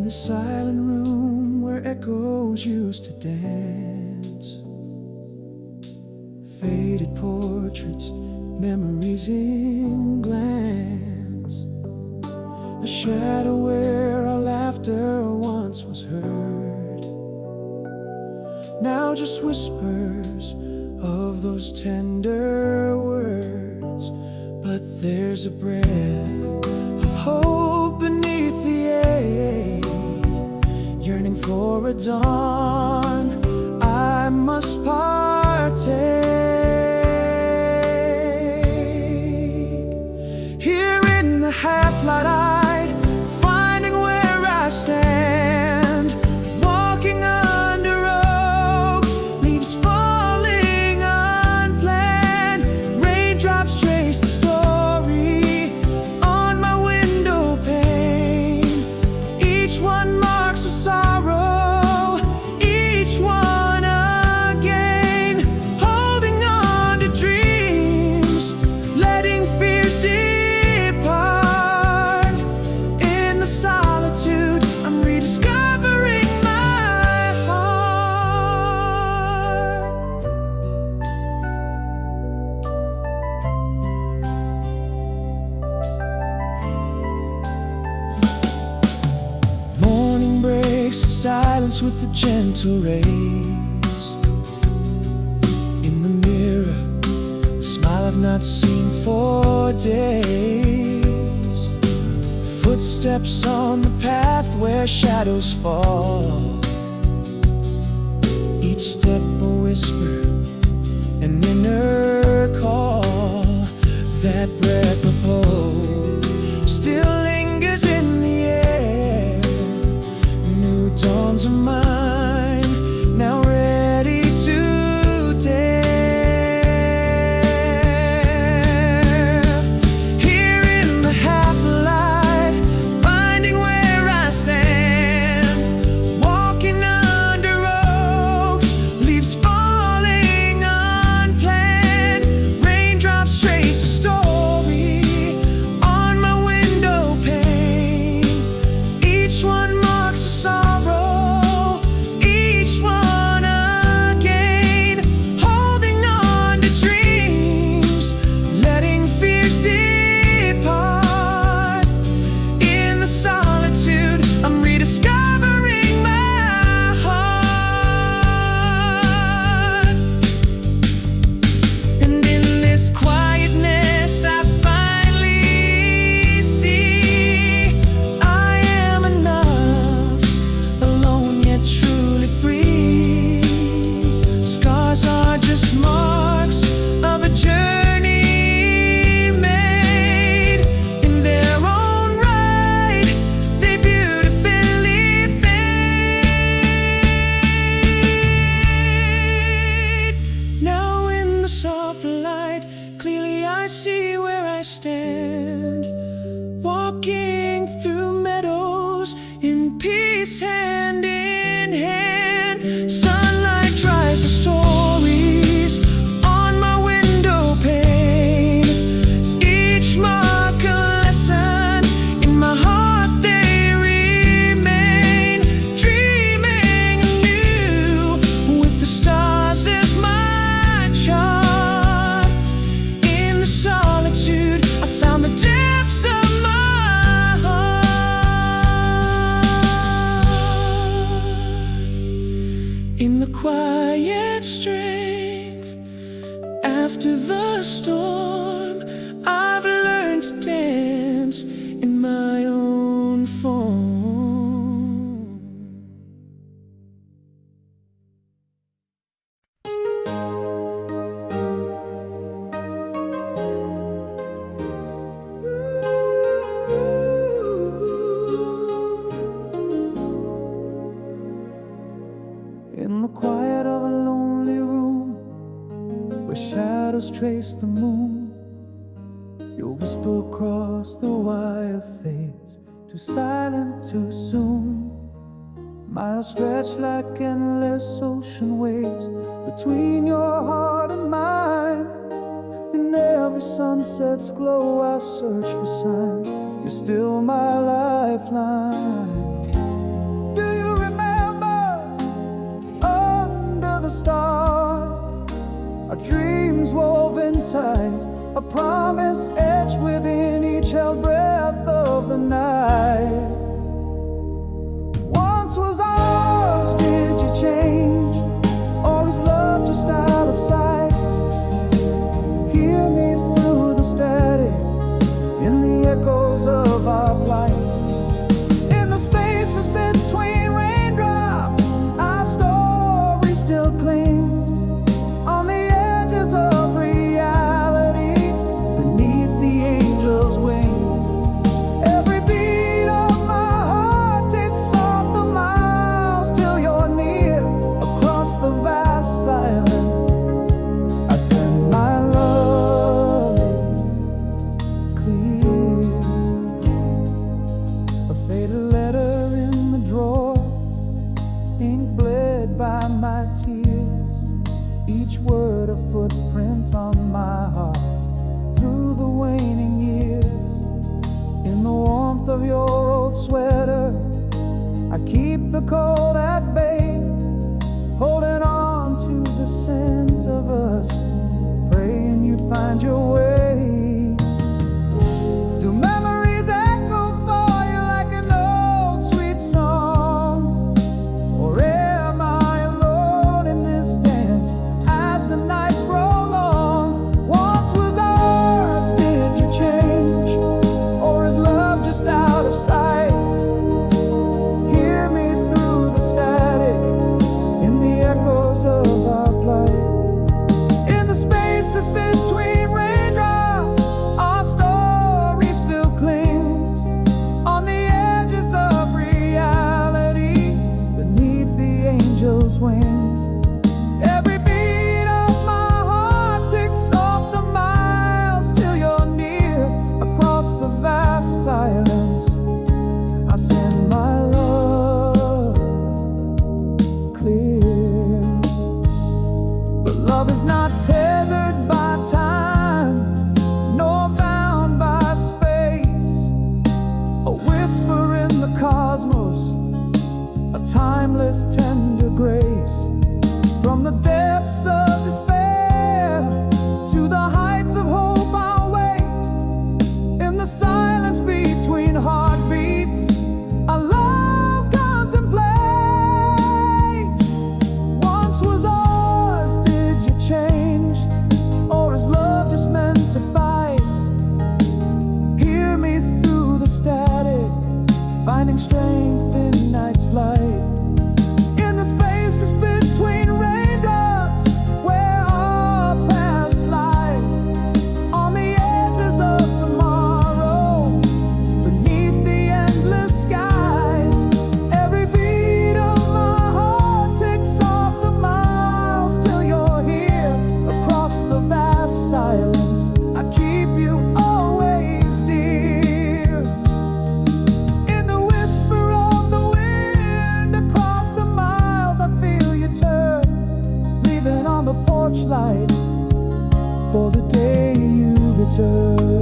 In the silent room where echoes used to dance, faded portraits, memories in glance, a shadow where our laughter once was heard, now just whispers of those tender words. But there's a breath of hope beneath the air, yearning for a dawn I must partake. Here in the half-light, finding where I stand, walking under oaks, leaves falling unplanned, raindrops trace the story on my window pane. Each one marks a sorrow, each one again, holding on to dreams, letting fears depart. In the solitude, I'm rediscovering my heart. Morning breaks the silence with a gentle rays. In the mirror, the smile I've not seen for days. Footsteps on the path where shadows fall, each step a whisper, an inner call. That breath of hope still lingers in the air. New dawns are mine, now ready to dare. Here in the half-light, finding where I stand, walking under oaks, leaves falling unplanned, raindrops trace a story on my window pane. Each one marks a sorrow, each one again, holding on to dreams, letting fears depart. In the solitude, I'm rediscovering my heart. And in this quietness, I finally see I am enough, alone yet truly free. Scars are just marks of a journey made in their own right. They beautifully fade. Now in the soft light, clearly I see where I stand, walking through meadows in peace, hand in hand. Sunlight dries the stories on my window pane, each mark a lesson. In my heart they remain, dreaming anew with the stars as my chart. In the solitude, I found the depths of my heart. In the quiet strength, after the storm, I've learned to dance in my own form. In the quiet of a lonely room, where shadows trace the moon, your whisper across the wire fades too silent too soon. Miles stretch like endless ocean waves between your heart and mine. In every sunset's glow I search for signs. You're still my lifeline. holding tight, a promise etched within each held breath of the night. Once was ours, did you change? Or is love just out of sight? Hear me through the static, in the echoes of our plight. In the spaces between raindrops, our story still clings on the edges of reality, beneath the angel's wings. Every beat of my heart ticks off the miles till you're near. Across the vast silence, I send my love clear. A faded letter in the drawer, ink bled by my tears, each word a footprint on my heart through the waning years. In the warmth of your old sweater, I keep the cold at bay, holding on to the scent of us, praying you'd find your way. Do memories echo for you like an old sweet song? Or am I alone in this dance as the nights grow long? Once was ours, did you change? Or is love just out of sight? Hear me through the static, in the echoes of our plight. In the spaces between raindrops, our story still clings on the edges of reality, beneath the angel's wings. Every beat of my heart ticks off the miles till you're near. Across the vast silence, I send my love clear. But love is not tethered by time, nor bound by space. A whisper in the cosmos, a timeless tender grace. From the depths of despair to the heights of hope, I'll wait. In the silence between heartbeats, our love contemplates. Once was ours, did you change? Or is love just meant to fight? Hear me through the static, finding strength in night's light. In the spaces between raindrops, where our past lies, on the edges of tomorrow, beneath the endless skies. Every beat of my heart ticks off the miles till you're here. Across the vast silence, I keep you always dear. In the whisper of the wind, across the miles, I feel you turn, leaving on the porch light for the day you return.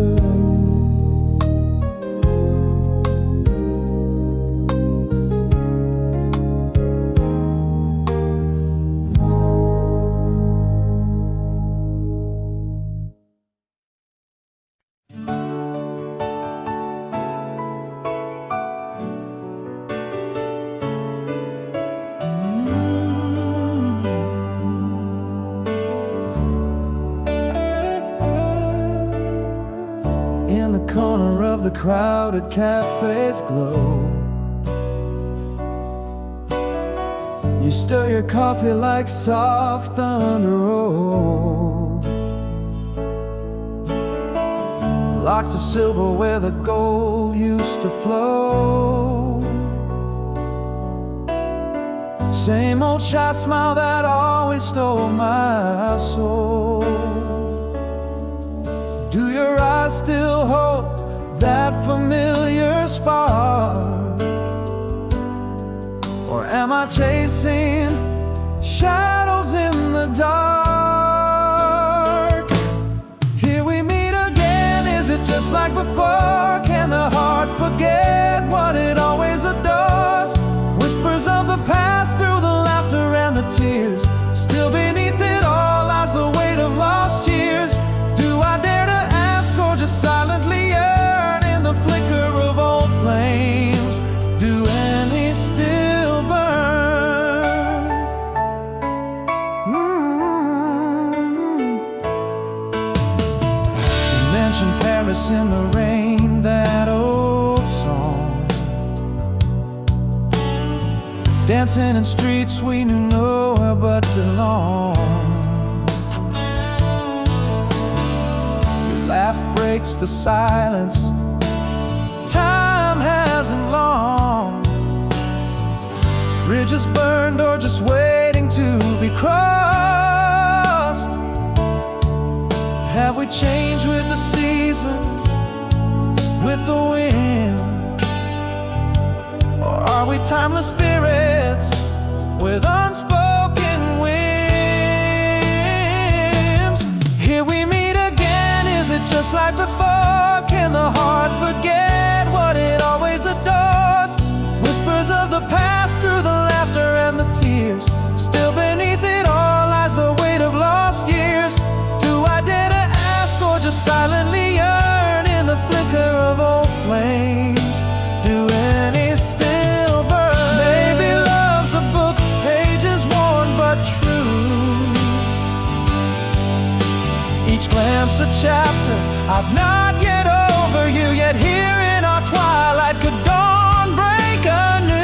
In the corner of the crowded cafe's glow, you stir your coffee like soft thunder rolls. Locks of silver where the gold used to flow. Same old shy smile that always stole my soul. Do your eyes still hold that familiar spark? Or am I chasing shadows in the dark? Here we meet again, is it just like before? Can the heart forget what it always adores? Whispers of the past through the laughter and the tears. Still beneath it all lies the weight of lost years. dancing in streets we knew nowhere but belong. Your laugh breaks the silence. Time hasn't long. Bridges burned or just waiting to be crossed. Have we changed with the seasons, with the winds? Or are we timeless spirits with unspoken whims? Here we meet again, is it just like before? Can the heart forget what it always adores? Whispers of the past through the laughter and the tears. Still beneath it all lies the weight of lost years. Do I dare to ask or just silently yearn in the flicker of old flames? Do any still burn? Maybe love's a book, pages worn but true. Each glance a chapter I've not yet over you. Yet here in our twilight could dawn break anew.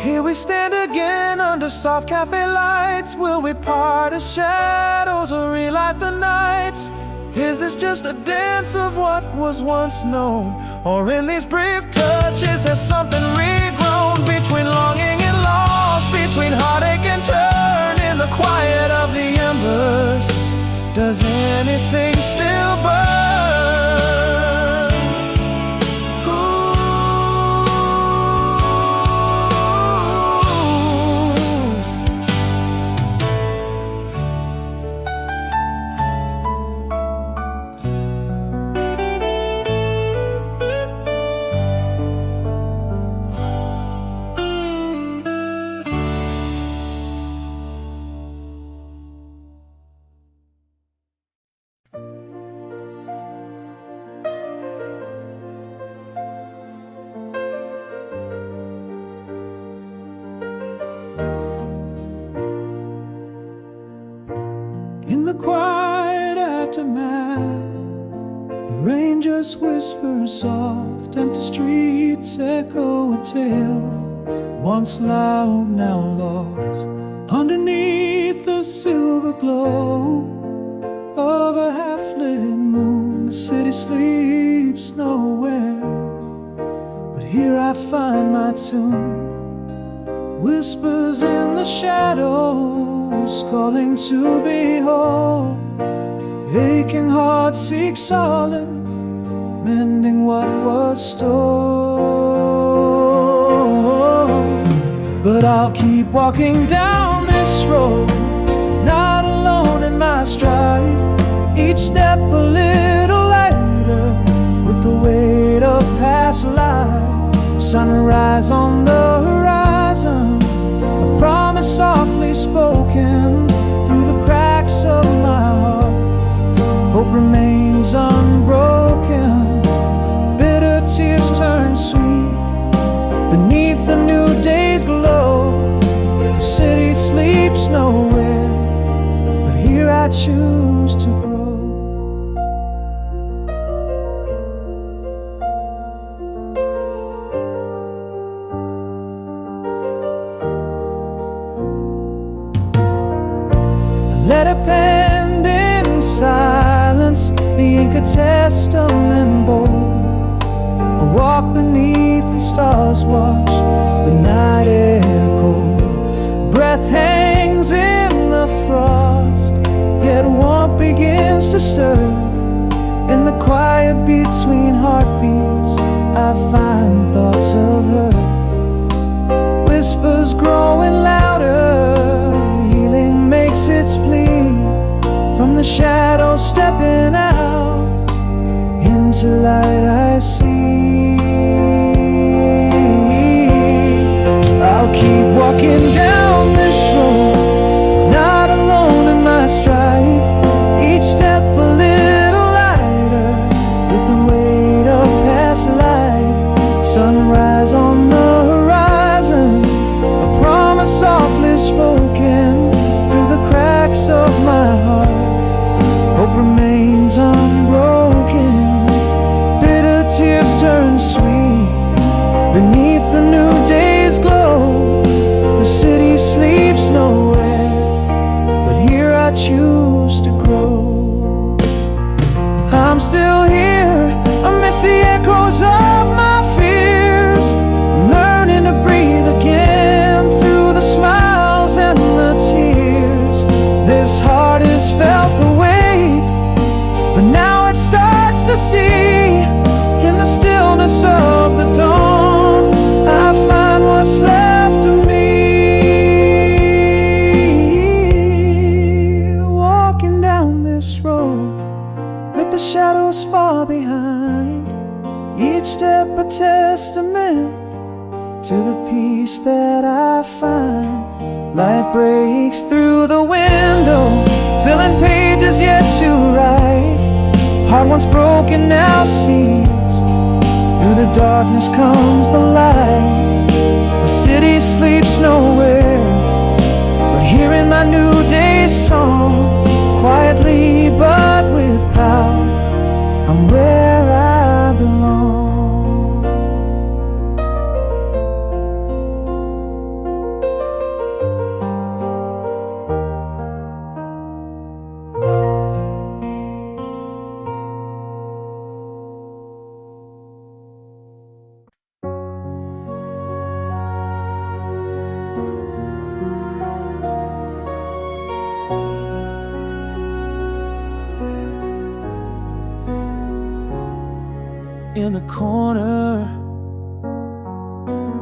Here we stand again under soft cafe lights. Will we part as shadows or relight the nights? Is this just a dance of what was once known? Or in these brief touches has something regrown? Between longing and loss, between heartache and turn, in the quiet of the embers, does anything still burn? In the quiet aftermath, the rain just whispers soft. Empty streets echo a tale, once loud, now lost. Underneath the silver glow of a half-lit moon, the city sleeps nowhere, but here I find my tune. Whispers in the shadows, calling to behold. Aching heart seeks solace, mending what was stolen. But I'll keep walking down this road, not alone in my strife. Each step a little lighter, with the weight of past life. Sunrise on the horizon, a promise softly spoken through the cracks of my heart. Hope remains unbroken, bitter tears turn sweet beneath the new day's glow. The city sleeps nowhere, but here I choose to grow. Let it bend in silence, the ink a testament bold. I walk beneath the stars, watch the night air cold. Breath hangs in the frost, yet warmth begins to stir. In the quiet between heartbeats, I find thoughts of her. Whispers growing louder, healing makes its plea. From the shadows stepping out into light I see. I'll keep walking down this road, not alone in my strife. Each step a little lighter, with the weight of past life. Sunrise on the horizon, a promise softly spoken through the cracks of my heart. Hope remains unbroken, bitter tears turn sweet beneath the new day. sleeps nowhere, but here I choose to grow. I'm still here amidst the echoes of my fears, learning to breathe again through the smiles and the tears. This heart has felt the weight, but now it starts to see. In the stillness of the dawn, I find what's left of me. Walking down this road with the shadows far behind, each step a testament to the peace that I find. Light breaks through the window, filling pages yet to write. Heart once broken now sees. Through the darkness comes the light. The city sleeps nowhere, but here in my new day's song, quietly but with power, I'm where I belong. In the corner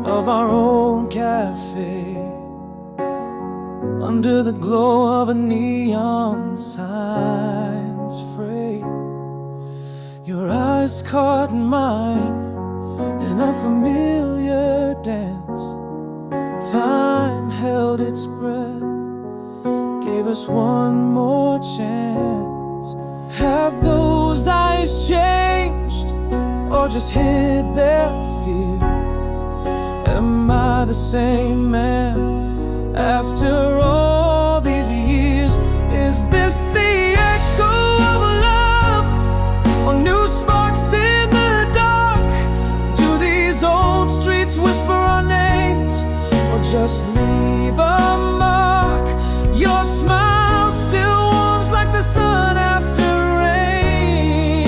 of our old cafe, under the glow of a neon sign's fray, your eyes caught mine in a familiar dance. Time held its breath, gave us one more chance. Have those eyes changed, or just hid their fears? Am I the same man after all these years? Is this the echo of love, or new sparks in the dark? Do these old streets whisper our names, or just leave a mark? Your smile still warms like the sun after rain,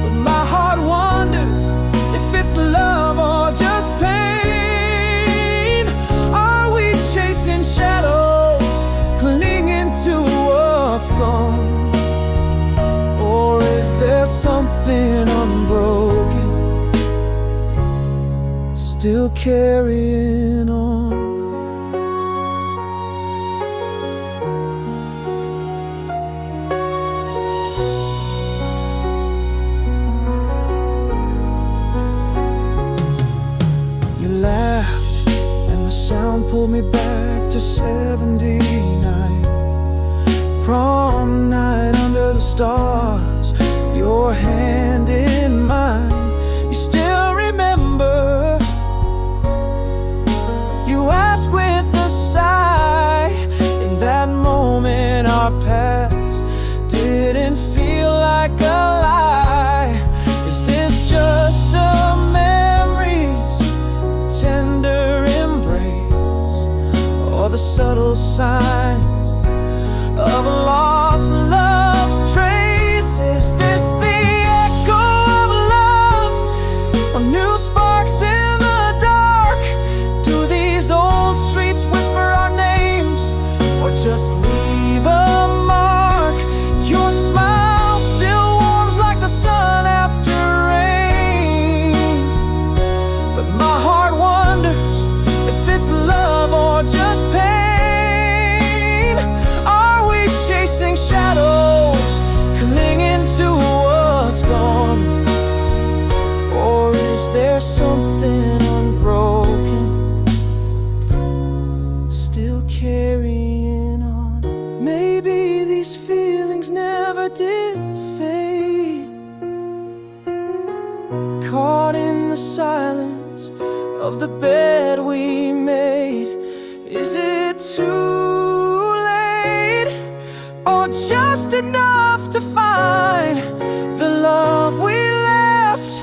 but my heart wonders if it's love or just pain. Are we chasing shadows, clinging to what's gone? Or is there something unbroken, still carrying on? Sound pulled me back to 79. Prom night under the stars, your hand in mine. You still remember? You ask with a sigh. In that moment our past didn't feel like a lie. Is this just a memory's tender or the subtle signs of a lost love's trace? Is this the echo of love, or new sparks in the dark? Do these old streets whisper our names, or just leave a mark? Your smile still warms like the sun after rain, but my heart wonders if it's love or just pain. Are we chasing shadows, clinging to what's gone? Or is there something unbroken, still carrying on? Maybe these feelings never did fade, caught in the silence of the bed we made. Is it too late, or just enough to find the love we left,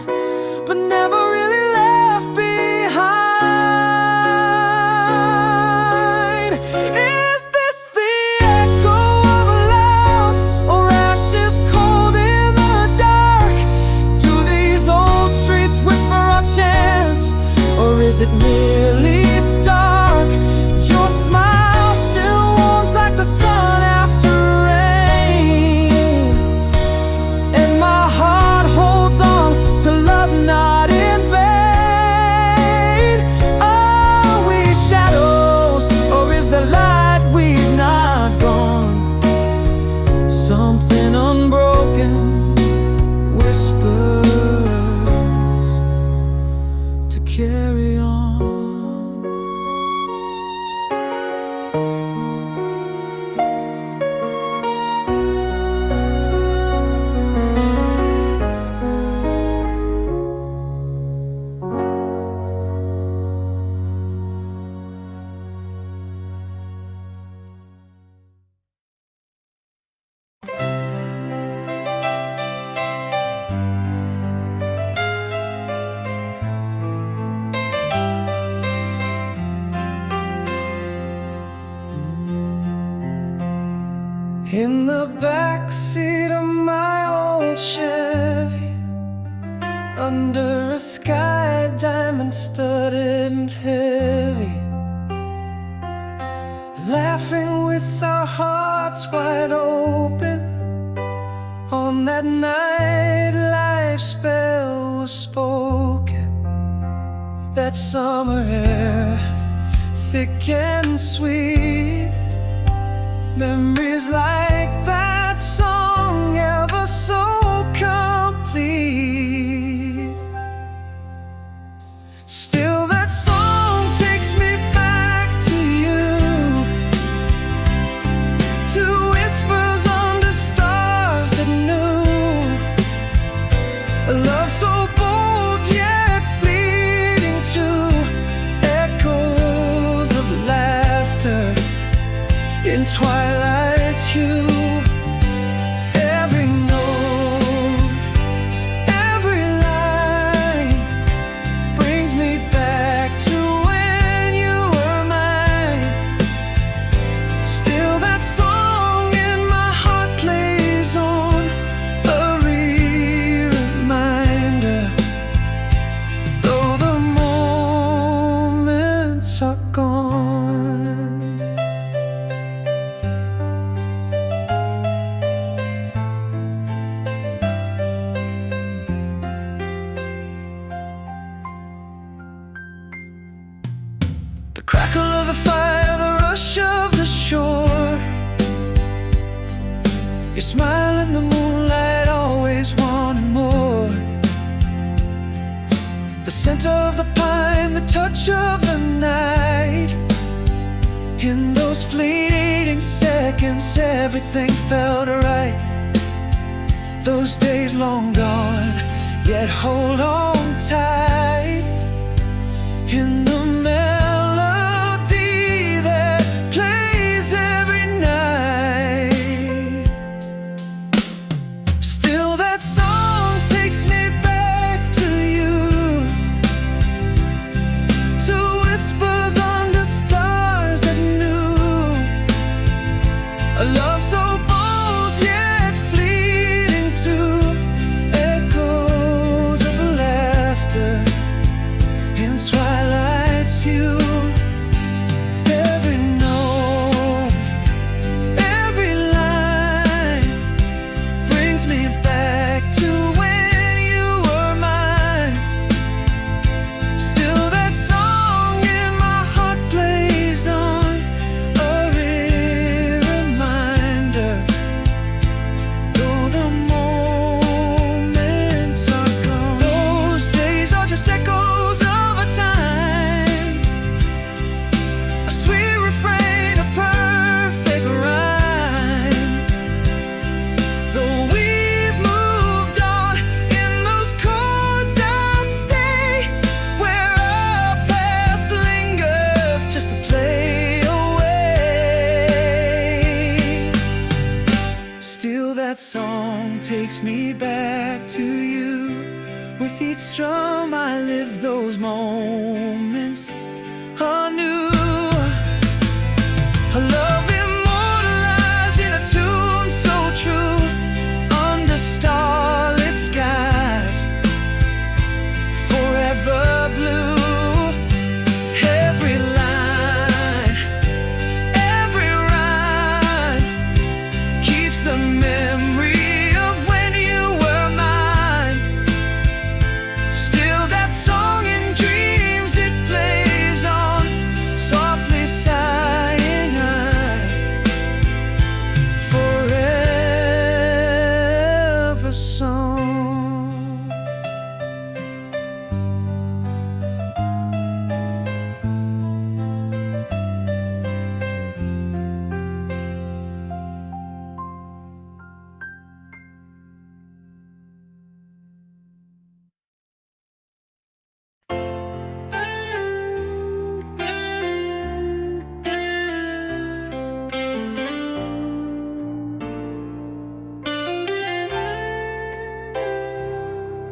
but never really left behind? In the backseat of my old Chevy, under a sky diamond studded and heavy, laughing with our hearts wide open. On that night life's spell was spoken. That summer air, thick and sweet, memories like that song, ever so complete. Still that song takes me back to you, to whispers under stars that knew a love so bold yet fleeting, to echoes of laughter in twilight's hue. Every note, every line brings me back to when you were mine. Still that song in my heart plays on, a reminder, though the moments are gone. The crackle of the fire, the rush of the shore, your smile in the moonlight, always wanting more. The scent of the pine, the touch of the night. In those fleeting seconds, everything felt right. Those days long gone, yet hold on tight. In the melody that plays every night, still that song takes me back to you, to whispers under stars that knew a love so bold yet fleeting, to echoes of laughter in twilight's hue. Every note, every line brings me back to when you were mine. Still that song in my heart plays on, a reminder, though the moments are gone. Those days are just echoes of a time, a sweet refrain, a perfect rhyme. Though we've moved on, in those chords I'll stay, where our past lingers just to play away. Still that song takes me back to you. With each strum I live those moments anew. A love immortalized in a tune so true, under starlit skies, forever blue. Every line, every rhyme keeps the memory of when you were mine. Still that song in dreams, it plays on, softly sighing I, forever song.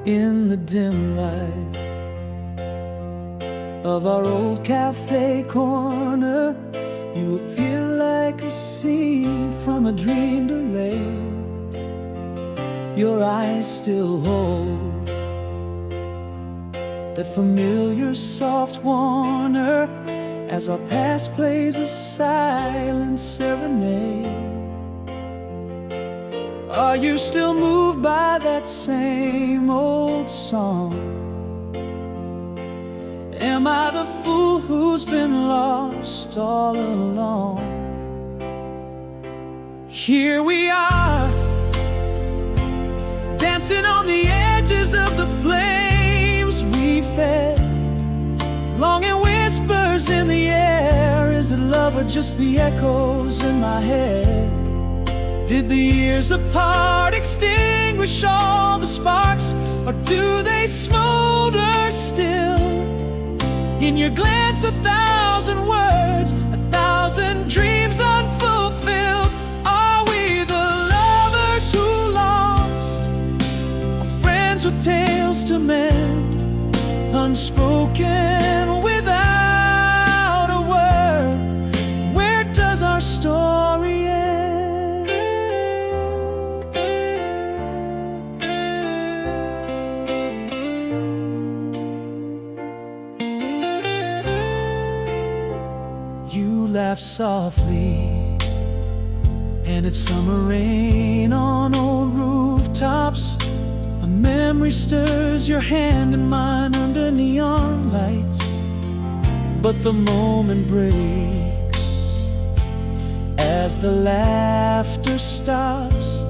In the dim light of our old cafe corner, you appear like like a scene from a dream delayed. Your eyes still hold that familiar soft warner as our past plays a silent serenade. Are you still moved by that same old song? Am I the fool who's been lost all along? Here we are, dancing on the edges of the flames we fed. Longing whispers in the air. Is it love or just the echoes in my head? Did the years apart extinguish all the sparks, or do they smolder still? In your glance, 1,000 words, 1,000 dreams unfulfilled. Are we the lovers who lost, or friends with tales to mend, unspoken without a word? Where does our story end? You laugh softly, and it's summer rain on old rooftops. A memory stirs your hand in mine under neon lights. But the moment breaks as the laughter stops.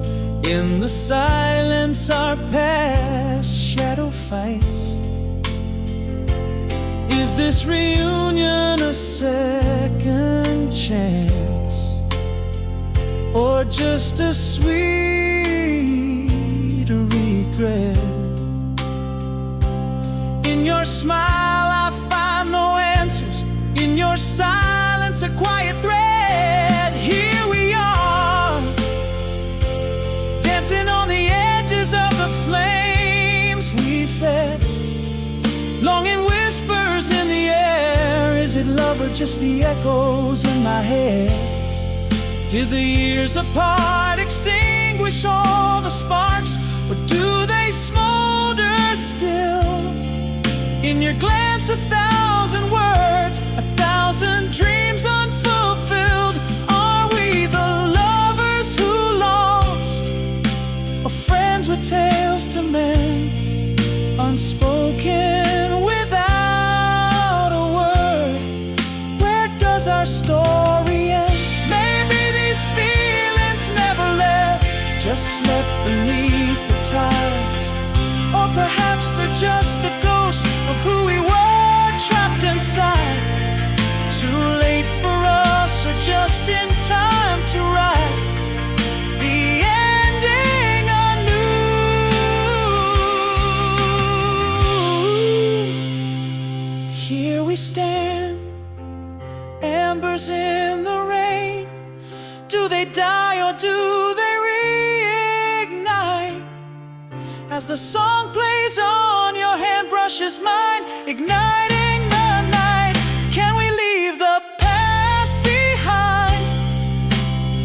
In the silence our past shadow fights. Is this reunion a second chance, or just a sweet regret? In your smile I find no answers. In your silence a quiet thread. Here we are, dancing on the edges of the flames we fed. Longing whispers in the air. Is it love or just the echoes in my head? Did the years apart extinguish all the sparks, or do they smolder still? In your glance, 1,000 words, 1,000 dreams unfulfilled. Are we the lovers who lost, or friends with tales to mend, unspoken without a word? Where does our story end? Maybe these feelings never left, just slept beneath the tides. Or perhaps they're just the ghost of who we were, trapped inside. Too late for us, or just in time to write the ending anew. Here we stand, embers in the rain. Do they die or do they reignite? As the song plays on, your hand brushes mine, igniting the night. Can we leave the past behind?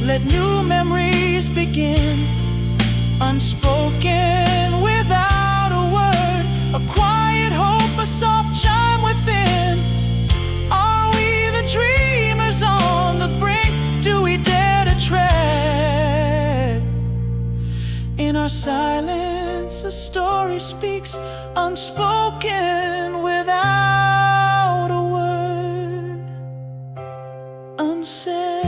Let new memories begin, unspoken without a word. A quiet hope, a soft chime within. Are we the dreamers on the brink? Do we dare to tread? In our silence, a story speaks, unspoken without a word, unsaid.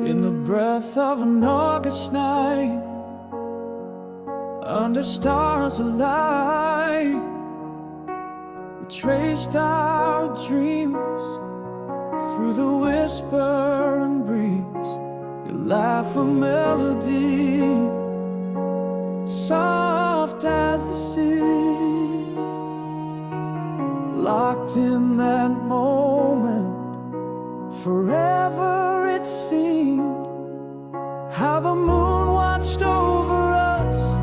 In the breath of an August night, under stars alight, we traced our dreams Through the whisper and breeze, your life a melody, soft as the sea. Locked in that moment, forever it seemed. How the moon watched over us,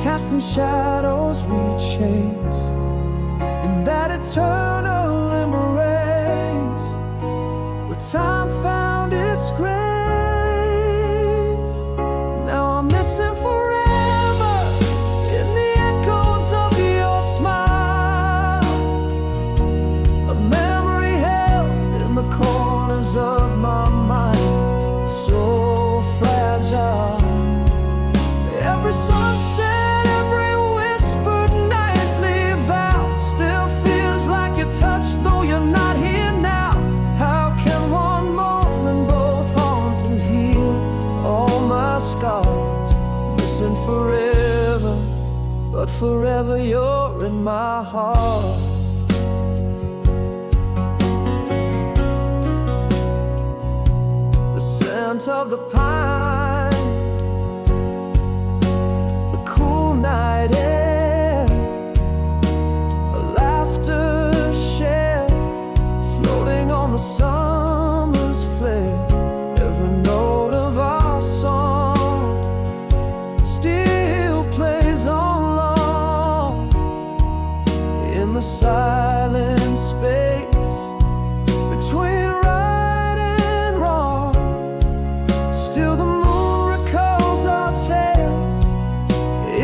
casting shadows we chase, in that eternal embrace, where time found its grace. Now I'm missing forever in the echoes of your smile, a memory held in the corners of my mind, so fragile. Every sunset, every whispered nightly vow still feels like your touch, though you're not here now. How can one moment both haunt and heal all my scars? Missing forever, but forever you're in my heart. The scent of the pine, the cool night air, a laughter shared, floating on the summer's flare. Every note of our song still plays on long in the silent space between right and wrong. Still the moon recalls our tale,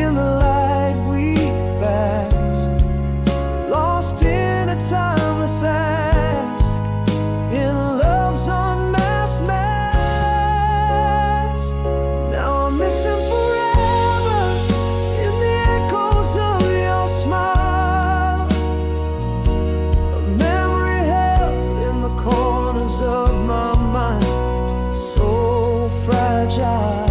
in the light we bask, lost in a timeless ask, in love's unmasked mask. Now I'm missing forever in the echoes of your smile, a memory held in the corners of my mind, so fragile.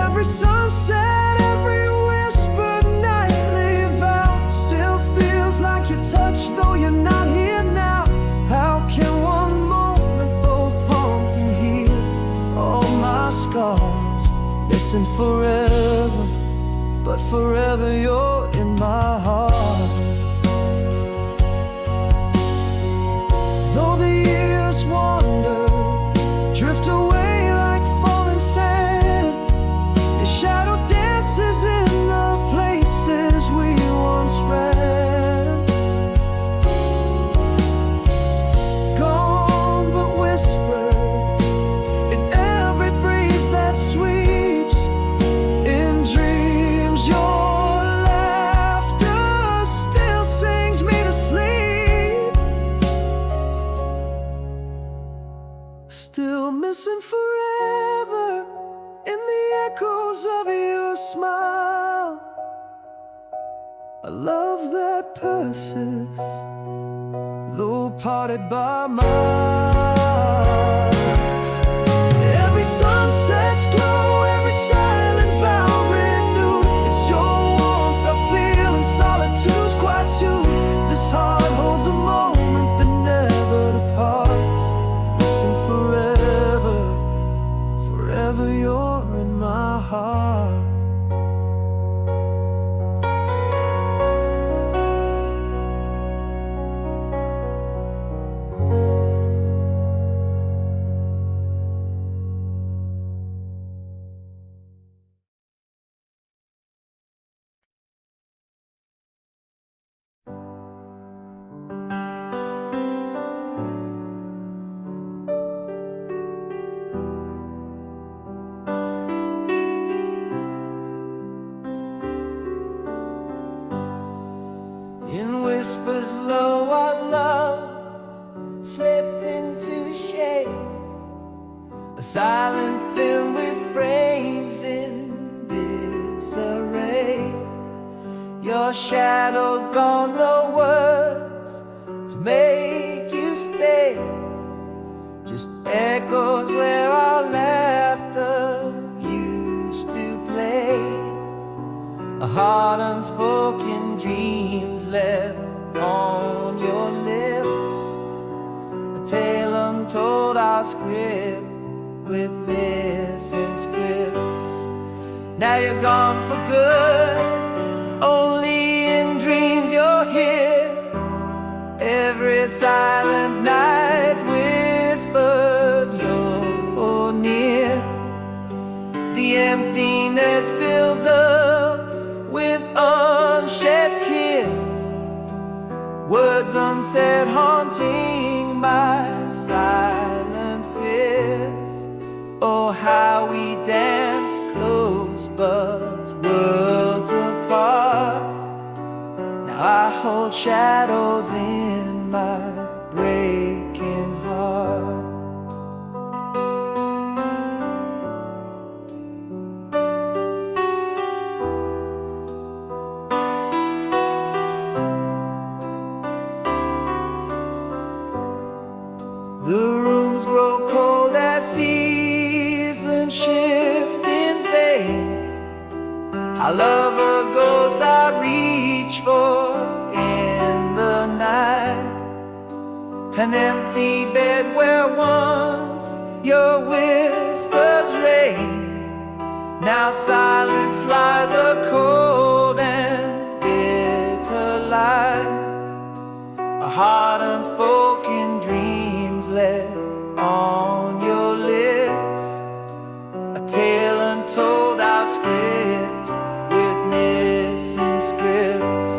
Every sunset, every whispered nightly vow still feels like your touch, though you're not here now. How can one moment both haunt and heal all my scars? Missing forever, but forever you're in my heart. Though the years wander, drift away like falling sand, your shadow dances in the places we once ran. Gone but whispered in every breeze that sweeps. In dreams your laughter still sings me to sleep. Still missing forever in the echoes of your smile, a love that persists, though parted by miles. Every sunset's glow, every silent vow renewed. It's your warmth I feel in solitude's quietude. This heart holds a moment that never departs. Missing forever, forever you're in my heart. In whispers low our love slipped into shade, a silent film with frames in disarray. Your shadow's gone, no words to make you stay, just echoes where our laughter used to play. A heart unspoken, dreams left on your lips, our script with missing scripts. Now you're gone for good, only in dreams you're here. Every silent night whispers you're near. The emptiness fills up with unshed tears, words unsaid haunting my silent fears. Oh, how we dance close but worlds apart. Now I hold shadows in my breaking heart. The rooms grow cold as seasons shift in vain. I love a ghost I reach for in the night. An empty bed where once your whispers reigned. Now silence lies a cold and bitter lie. A heart unspoken dreams left on your lips. A tale untold, our script with missing scripts.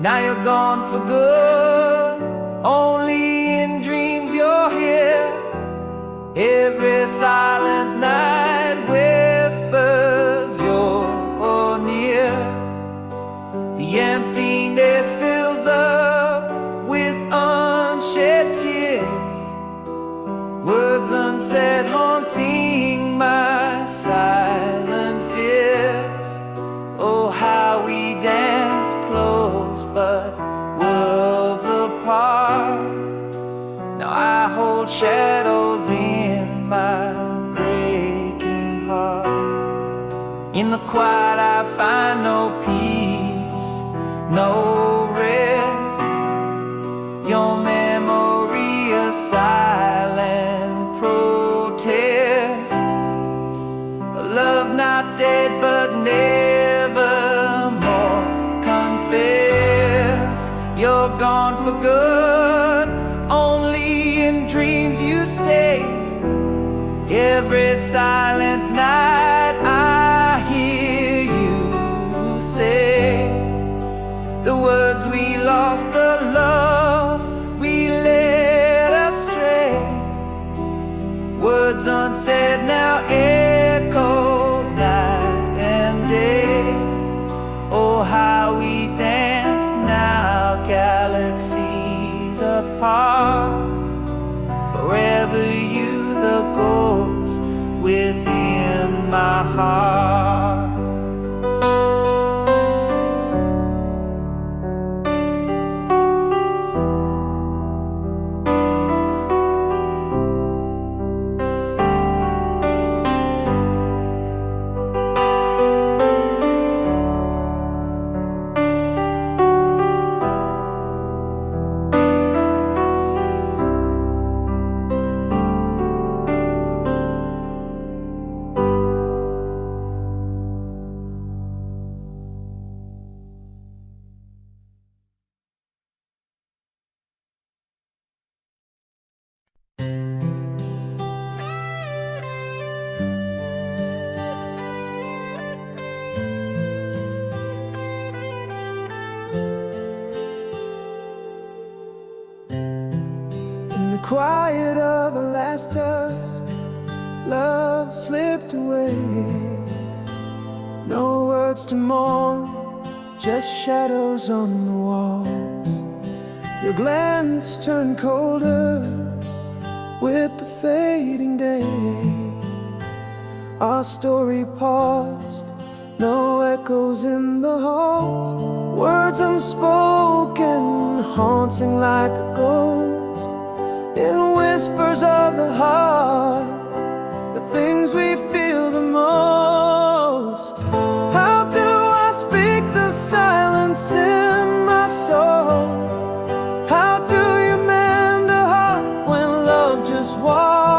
Now you're gone for good, only in dreams you're here. Every silent night whispers you're near. The emptiness fills up with unshed tears, words unsaid haunting my silent fears. Oh, how we dance close but worlds apart. Now I hold shadows in my breaking heart. In the quiet I find no peace, no rest. Your memory a silent protest. A love not dead but never more confess. You're gone for good, only in dreams you stay. Every silent night I hear you say the words we lost, the love we led astray. Words unsaid now echo night and day. Oh, how we dance now, galaxies apart. Forever you the ghost within my heart. Quiet of a last dusk, love slipped away. No words to mourn, just shadows on the walls. Your glance turned colder with the fading day. Our story paused, no echoes in the halls. Words unspoken, haunting like a ghost. In whispers of the heart, the things we feel the most. How do I speak the silence in my soul? How do you mend a heart when love just walks?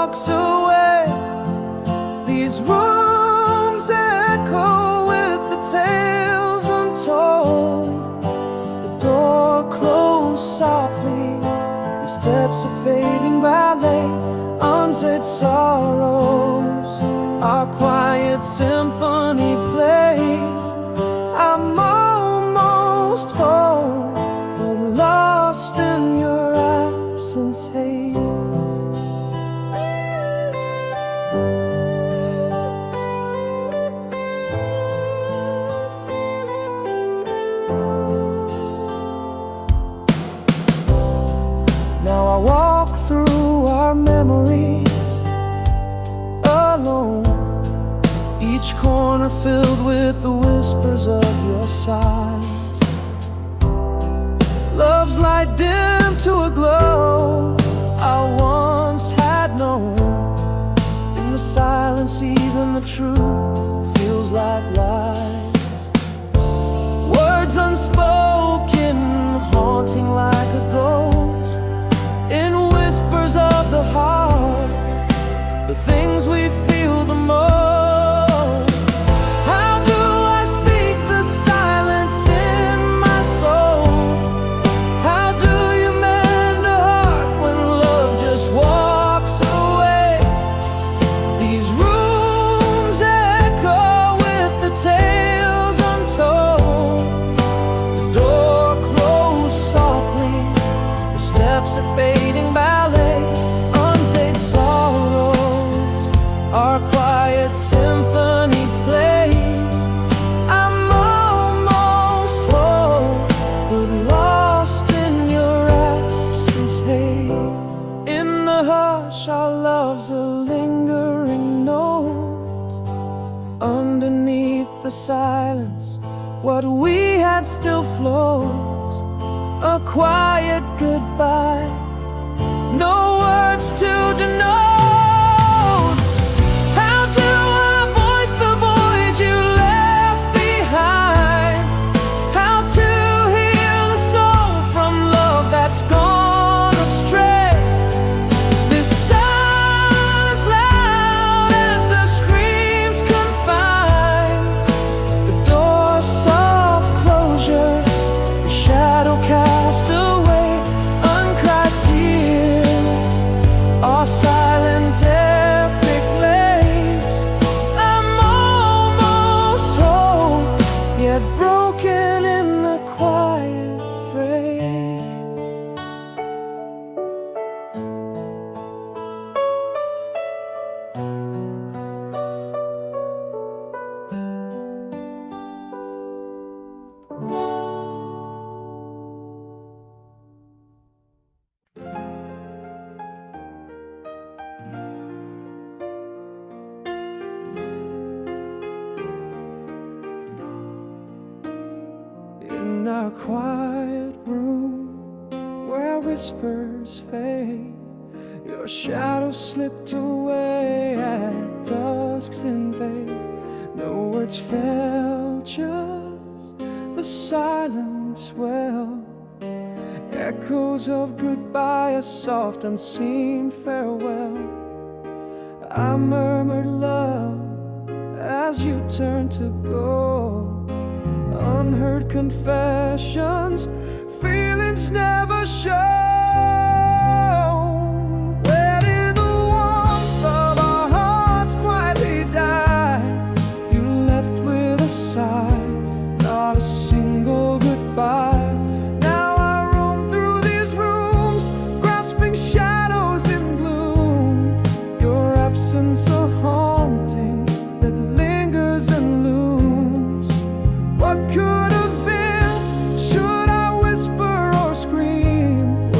door closed softly, the steps of fading ballet, unsaid sorrows, our quiet symphony plays. I'm almost home, but lost in your absence, hey. Now I walk through our memories alone, each corner filled with the whispers of your sighs. Love's light dim to a glow I once had known. In the silence even the truth feels like lies. Words unspoken, haunting like a ghost. In whispers of the heart, the things we feel the most. How do I speak the silence in my soul? How do you mend a heart when love just walks away? These rooms echo with the tales untold. The door closed softly, the steps of fading ballet, unsaid sorrows, our quiet symphony plays. I'm almost home, but lost in your absence, hey. In the hush our love's a lingering note. Underneath the silence what we had still floats. A quiet goodbye, no words to denote. How do I voice the void you left behind? How to heal a soul from love that's gone astray? This silence loud as the screams confined, the door's soft closure, the shadow cast away, uncried tears, our silent epic lays. I'm almost home, yet broken in the quiet fray. In our quiet room where whispers fade, your shadow slipped away at dusk's invade. No words fell, just the silence well. Echoes of goodbye, a soft unseen farewell. I murmured love as you turned to go. Unheard confessions, feelings never shown. When in the warmth of our hearts quietly died, you left with a sigh, not a single goodbye. Now I roam through these rooms, grasping shadows in gloom. Your absence a haunting that lingers and looms. What could have been? Should I whisper or scream?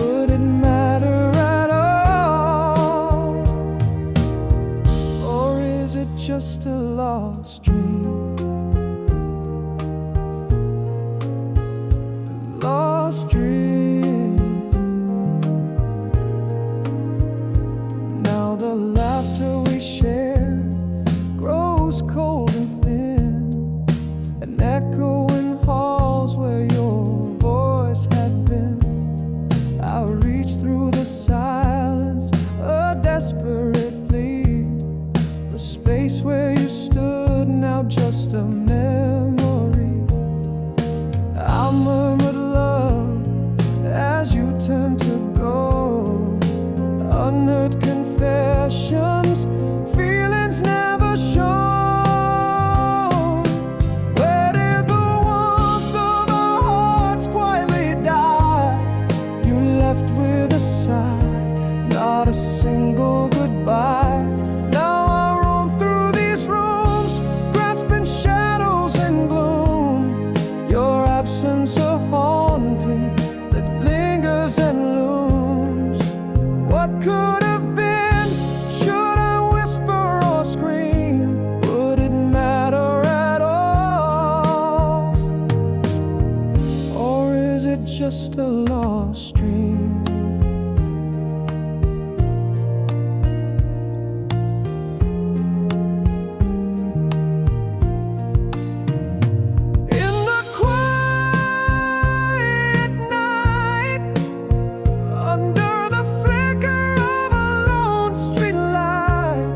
stream. In the quiet night, under the flicker of a lone street light,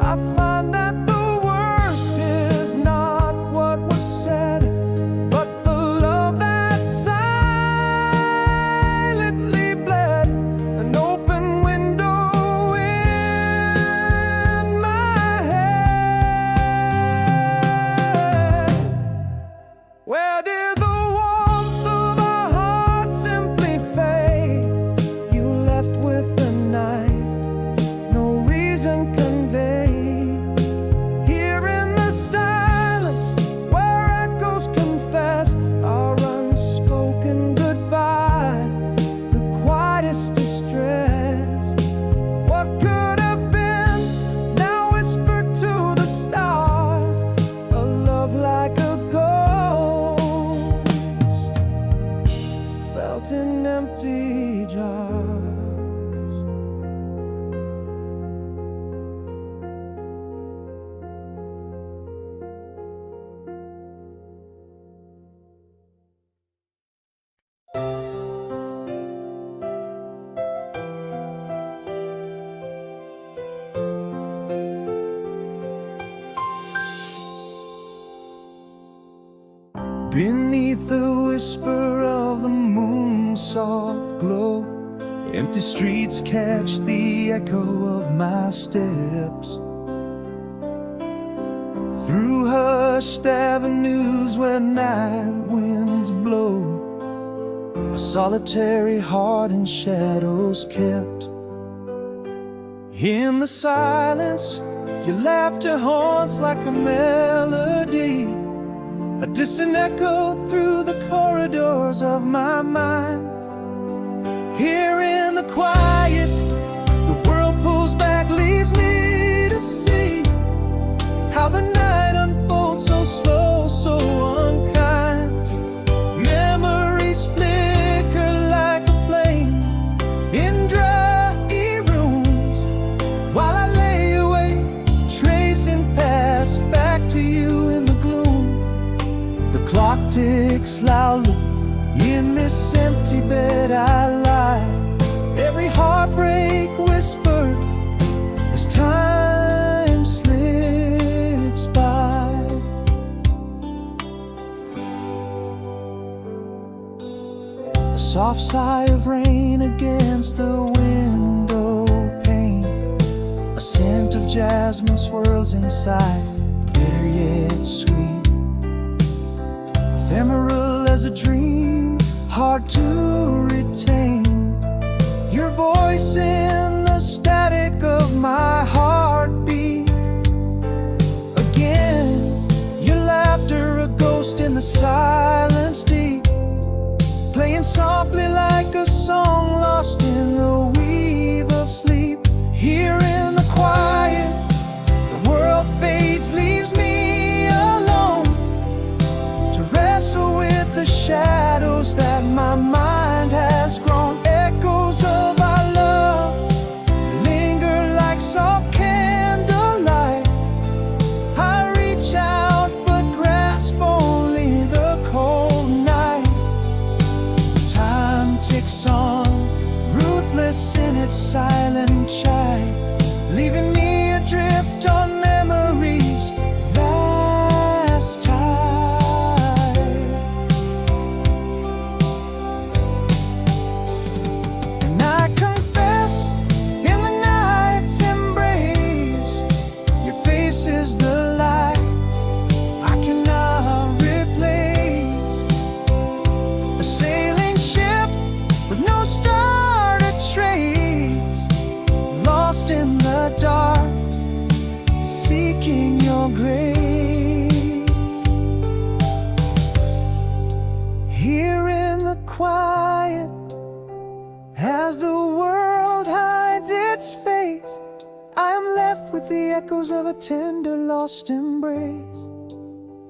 I find that the worst is not what was said, but the love that silently bled, an open window in my head. Where did the warmth of our hearts simply fade? You left with the night, no reason conveyed. Here in the silence, where echoes confess our unspoken goodbye, the quietest distress. What could have been now whispered to the stars, a love like a ghost, felt in empty jars. Beneath the whisper of the moon's soft glow, empty streets catch the echo of my steps. Through hushed avenues where night winds blow, a solitary heart in shadows kept. In the silence, your laughter haunts like a melody, a distant echo through the corridors of my mind. Here in the quiet, the world pulls back, leaves me to see how the night unfolds so slow, so unkind. Memories flicker like a flame in dry rooms, while I lay awake, tracing paths back to you in the gloom. The clock ticks loudly in this empty bed I lie, every heartbreak whispered as time slips by. A soft sigh of rain against the window pane, a scent of jasmine swirls inside, bitter yet sweet, ephemeral as a dream, hard to retain. Your voice in the static of my heartbeat. Again, your laughter, a ghost in the silence deep, playing softly like a song lost in the weave of sleep. Here in the quiet, the world fades, leaves me alone to wrestle with the shadows that my mind has grown. Echoes of our love linger like soft candlelight. I reach out but grasp only the cold night. Time ticks on, ruthless in its silent chime, leaving me adrift on memories vast tide. And I confess, in the night's embrace, your face is the light I cannot replace. A sailing ship with no star to trace, lost in the dark, seeking your grace. Here in the quiet, as the world hides its face, I am left with the echoes of a tender lost embrace.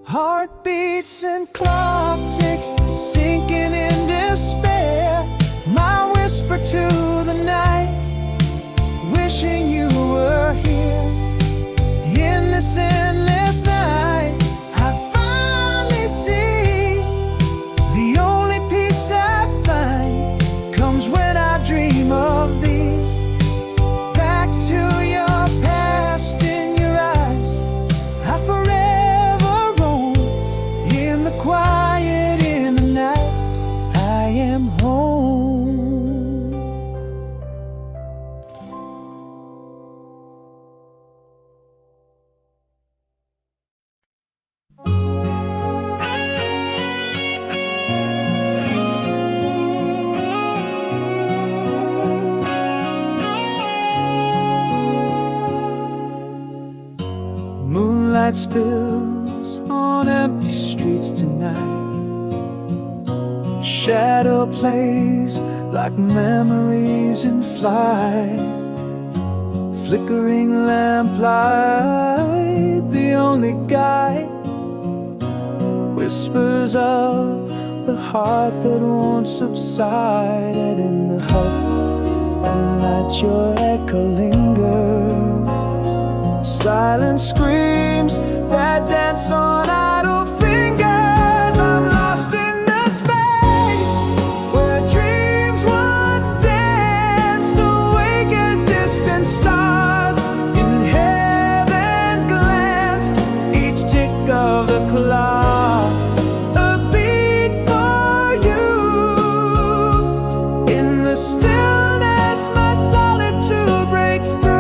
Heartbeats and clock ticks, sinking in despair. My whisper to the night, wishing you were here. In this endless night, I finally see the only peace I find comes when I dream of thee. Back to your past in your eyes, I forever roam. In the quiet, in the night, I am home. Moonlight spills on empty streets tonight. Shadow plays like memories in flight. Flickering lamplight, the only guide. Whispers of the heart that won't subside. And in the hope and that your echo lingers, silent screams that dance on idle fingers. I'm lost in the space where dreams once danced, awake as distant stars in heaven's glance. Each tick of the clock, a beat for you. In the stillness, my solitude breaks through.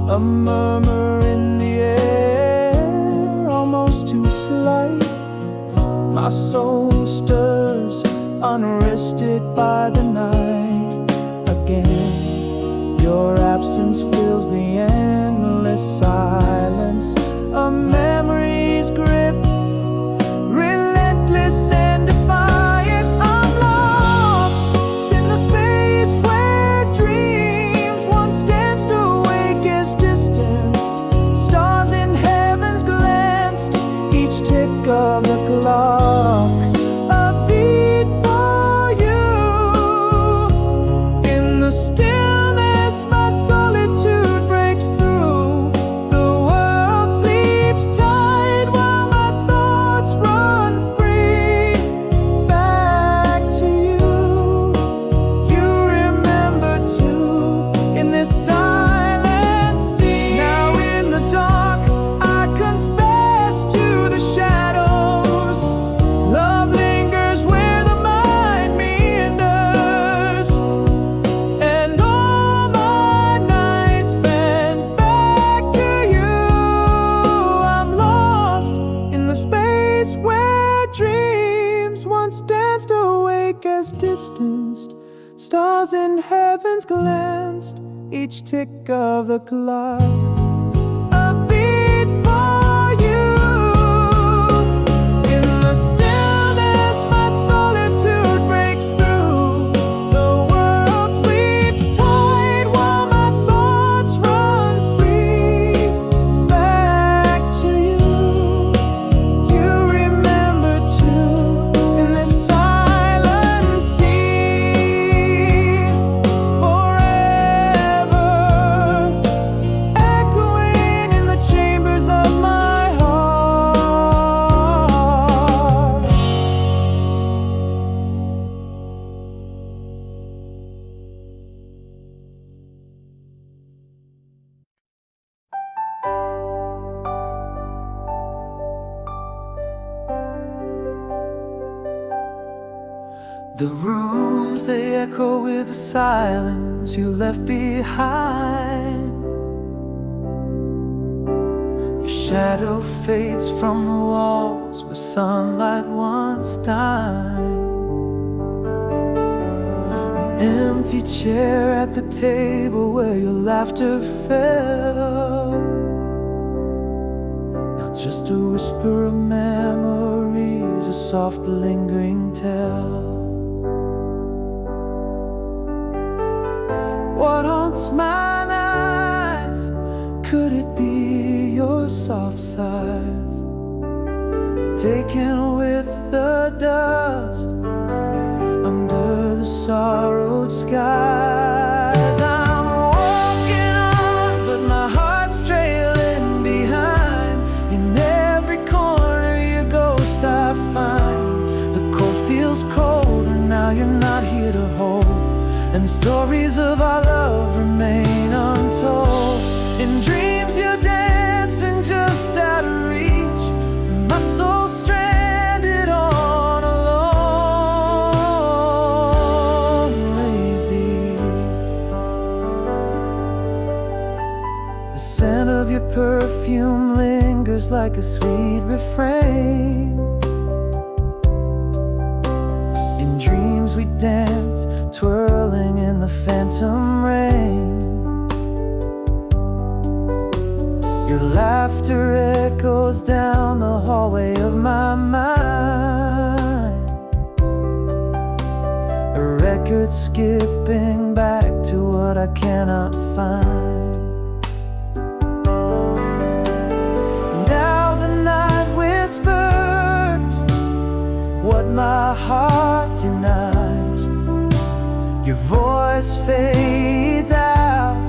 A murmur in the air, almost too slight. My soul stirs, unrested by the night. Again, your absence fills the endless silence. A memory's grip, relentless and defiant. I'm lost in the space where dreams once danced awake as distanced stars in heaven's glanced. Each tick of the clock, a beat for you. In the stillness, my solitude breaks through. The world sleeps tight while my thoughts run free. Back to you, you remember too. In this silent sea, now in the dark, I confess to the shadows. Love lingers where the mind meanders, and all my nights bend back to you. I'm lost in the space where dreams once danced awake as distanced stars in heaven's glanced. Each tick of the clock, a beat for you. In the stillness, my solitude breaks through. The world sleeps tight while my thoughts run free. Back to you, you remember too. In this silent sea, forever echoing in the chambers of my heart. The rooms, they echo with the silence you left behind. Your shadow fades from the walls where sunlight once dined. An empty chair at the table where your laughter fell. Now just a whisper of memories, a soft lingering tale. What haunts my nights? Could it be your soft sighs, taken with the dust under the sorrowed skies? I'm walking on, but my heart's trailing behind. In every corner your ghost I find. The cold feels colder now you're not here to hold, and the stories of our love remain untold. In dreams you dance and just out of reach, my soul stranded on a lonely beach. The scent of your perfume lingers like a sweet refrain. In dreams we dance, twirling in the phantom rain. Your laughter echoes down the hallway of my mind, a record skipping back to what I cannot find. Now the night whispers what my heart denies. Your voice fades out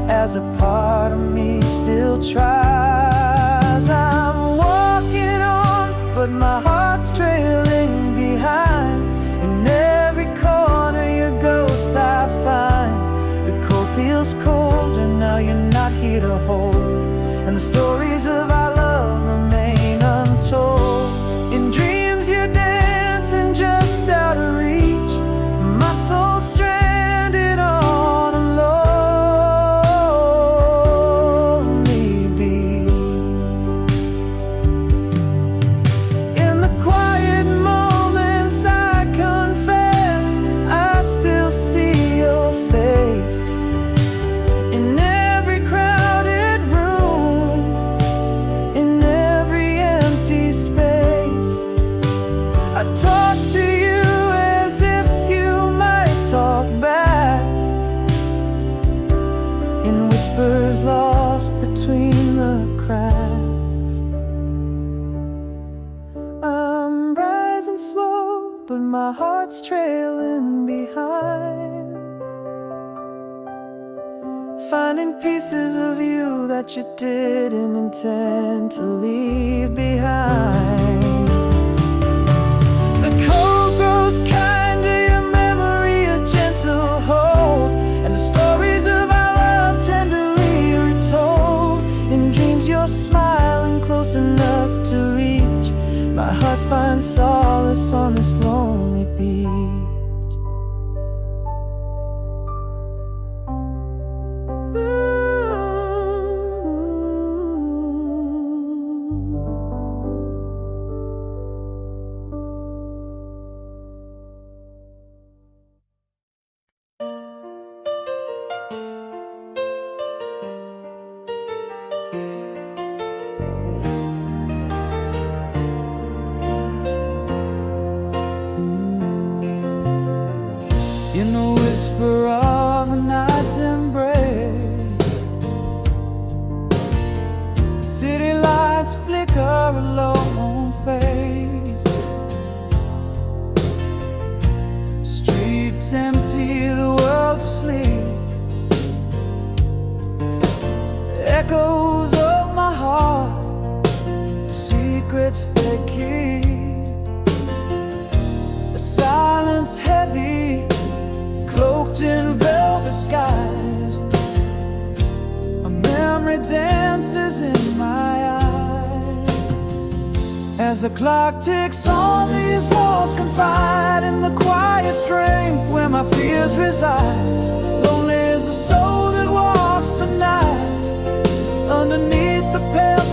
as a part of me still tries. I'm walking on, but my heart's trailing behind. In every corner your ghost I find. The cold feels colder now you're not here to hold, and the stories of our love remain untold. In dreams you dance and just out of reach, my soul stranded on a lonely beach. In the quiet moments I confess I still see your face. In every crowded room, in every empty space, I talk to you as if you might talk back, in whispers lost between the cracks. I'm rising slow, but my heart's trailing behind, finding pieces of you that you didn't intend to leave behind. The cold grows kinder, your memory a gentle hold, and the stories of our love tenderly retold. In dreams you're smiling close enough to reach, my heart finds solace on this lonely beach. In the whisper of the night's embrace, city lights flicker a lone face. Streets empty, the world asleep. Echoes of my heart, secrets they keep. A silence heavy, cloaked in velvet skies. A memory dances in my eyes as the clock ticks on these walls, confide in the quiet strength where my fears reside. Lonely is the soul that walks the night underneath the pale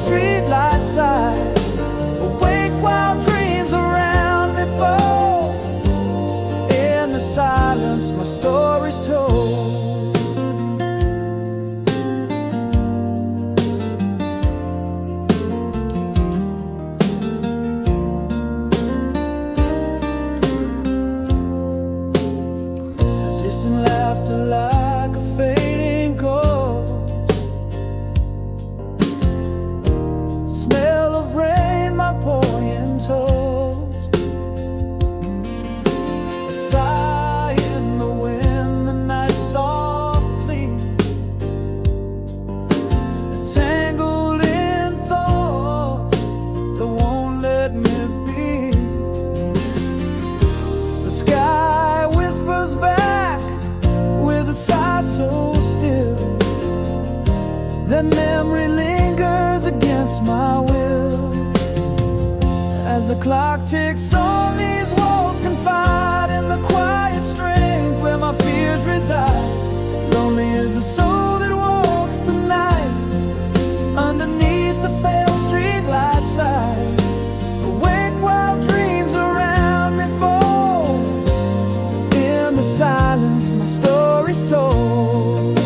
the clock ticks on these walls, confide in the quiet strength where my fears reside. Lonely is the soul that walks the night underneath the pale street light side. Awake while dreams around me fall. In the silence my story's told.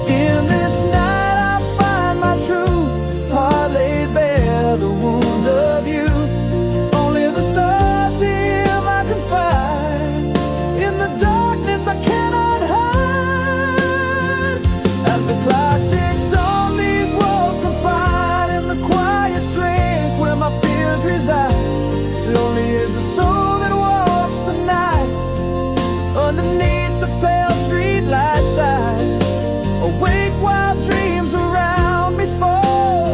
In this night I find my truth, heart laid bare, the wounds of youth. Only the stars to hear my confide. In the darkness I cannot hide. As the clock ticks on these walls, confide in the quiet strength where my fears reside. Lonely is the soul that walks the night underneath the pale street light side. Awake while dreams around me fall.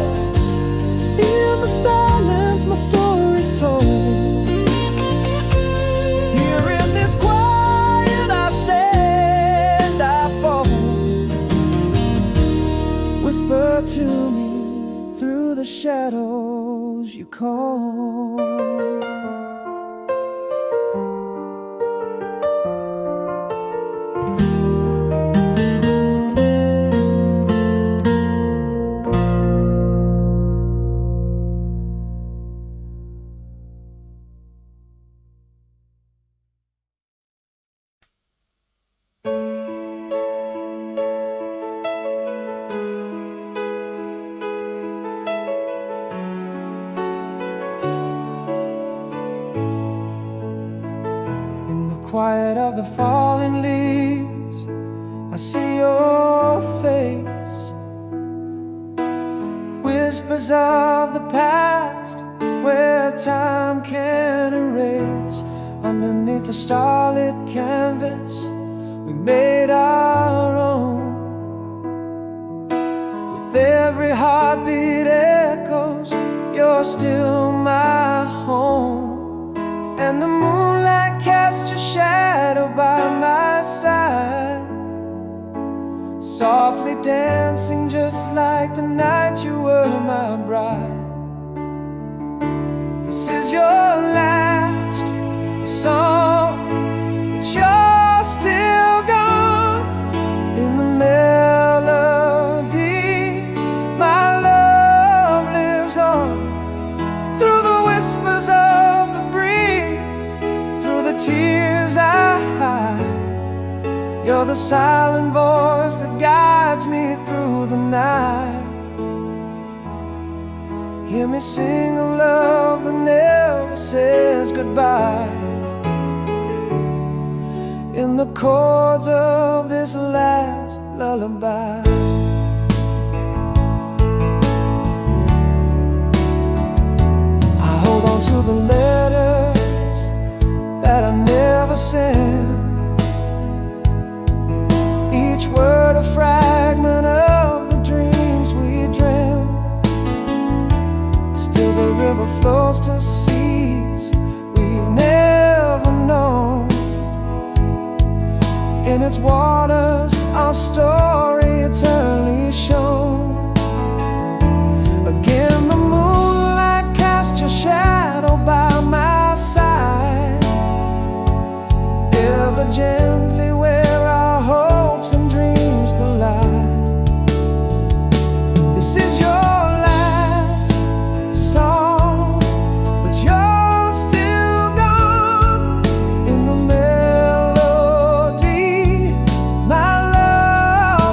In the silence my story's told. Here in this quiet I stand, I fall. Whisper to me through the shadows you call. Quiet of the falling leaves, I see your face. Whispers of the past, where time can erase. Underneath the starlit canvas, we made our own. With every heartbeat echoes, you're still my home. And the moonlight cast your shadow by my side, softly dancing just like the night you were my bride. This is your last song, but you're still gone. In the melody, my love lives on. Through the whispers of the breeze, through the tears I hide, you're the silent voice that guides me through the night. Hear me sing of love that never says goodbye. In the chords of this last lullaby. I hold on to the letters that I never sent. Each word a fragment of the dreams we dreamt. Still the river flows to seas we've never known. In its waters our story eternally shown. Again the moonlight cast your shadow by my side, ever gently where our hopes and dreams collide. This is your last song, but you're still gone. In the melody, my love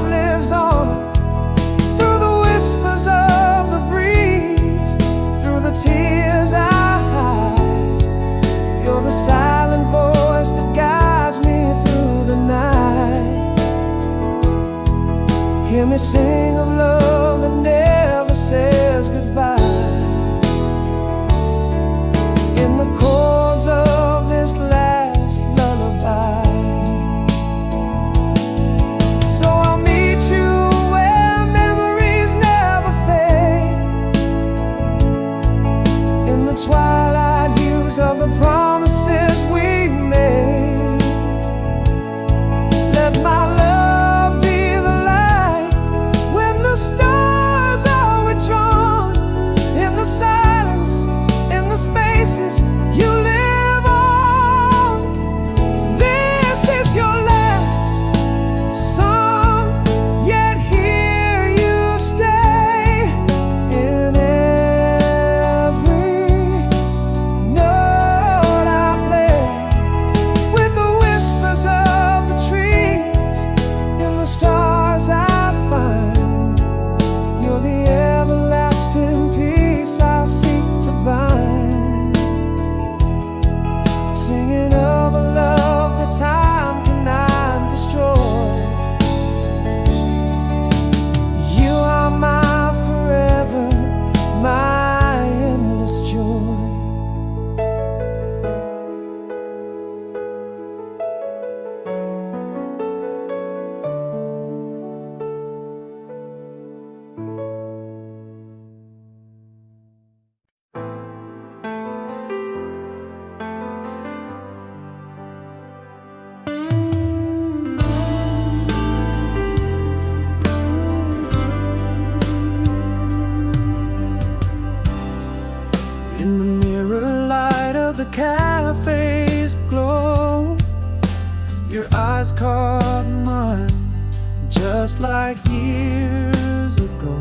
just like years ago.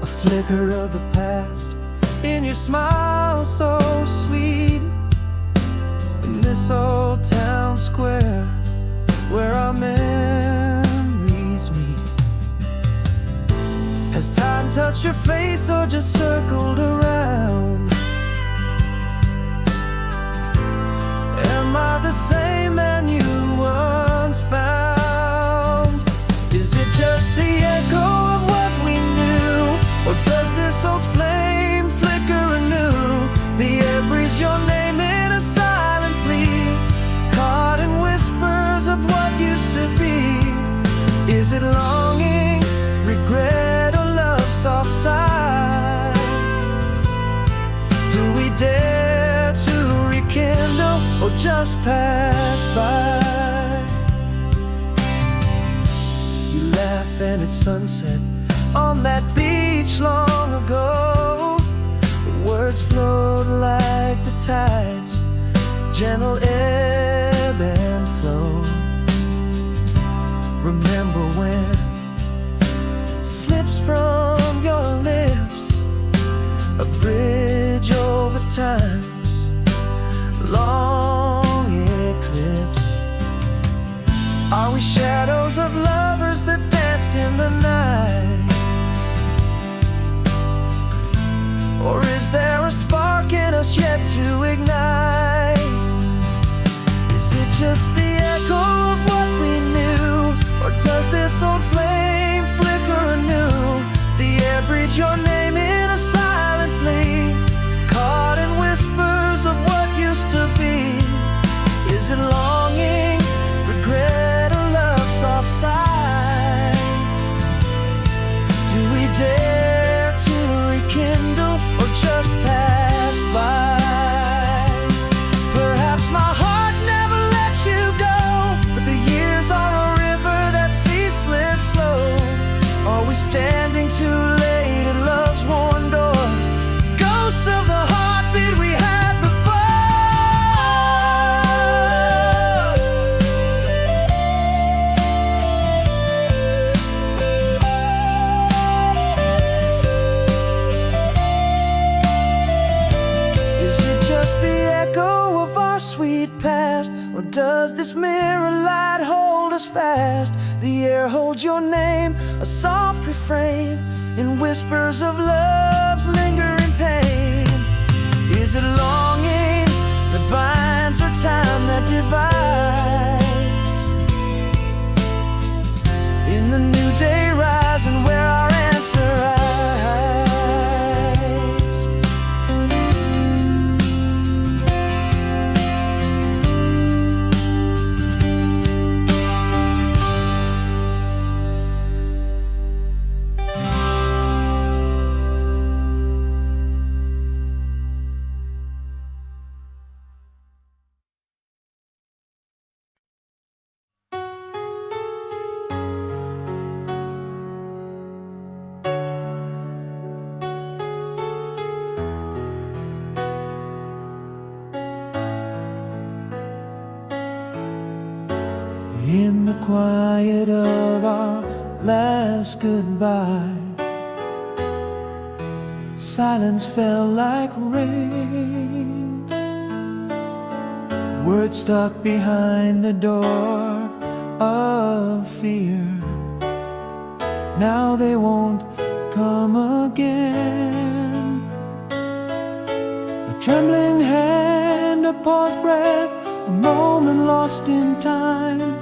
A flicker of the past in your smile so sweet, in this old town square where our memories meet. Has time touched your face or just circled around? Am I the same man you once found? Is it just the echo of what we knew, or does this old flame flicker anew? The air breathes your name in a silent plea, caught in whispers of what used to be. Is it longing, regret, or love's soft sigh? Do we dare to rekindle or just pass by? You laugh and it's sunset on that beach long ago. The words flowed like the tides, gentle ebb and flow. Remember when slips from your lips, a bridge over time's long eclipse. Are we shadows of lovers that danced in the night? Or is there a spark in us yet to ignite? Is it just the echo of what we knew, or does this old flame flicker anew? The air breathes your name in a silent plea, caught in whispers of what used to be. Is it longing, regret, or love's soft sigh? Do we dare to rekindle or just pass by? Perhaps my heart never let you go, but the years are a river that ceaseless flow. Are we standing too late at love's worn door? Ghosts of the heartbeat we had before. Is it just the echo of our sweet past, or does this mirror light hold us fast? The air holds your name, a soft refrain, in whispers of love's lingering pain. Is it longing that binds, or time that divides? In the new day rising where our answer lies. In the quiet of our last goodbye, silence fell like rain. Words stuck behind the door of fear. Now they won't come again. A trembling hand, a paused breath, a moment lost in time.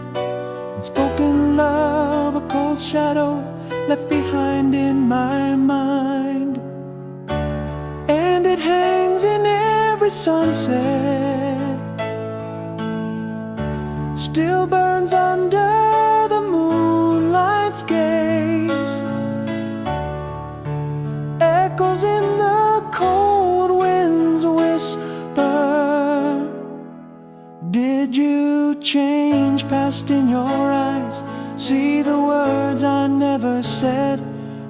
Unspoken love, a cold shadow left behind in my mind. And it hangs in every sunset, still burns under the moonlight's gaze, echoes in the cold wind's whisper. Did you change past in your eyes? See the words I never said?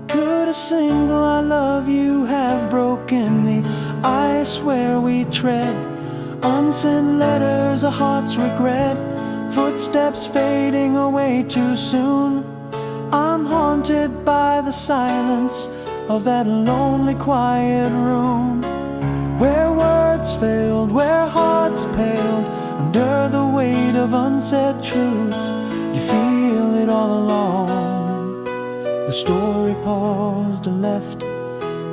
Could a single I love you have broken the ice where we tread? Unsent letters, a heart's regret, footsteps fading away too soon. I'm haunted by the silence of that lonely quiet room, where words failed, where hearts paled under the weight of unsaid truths. You feel it all along. The story paused and left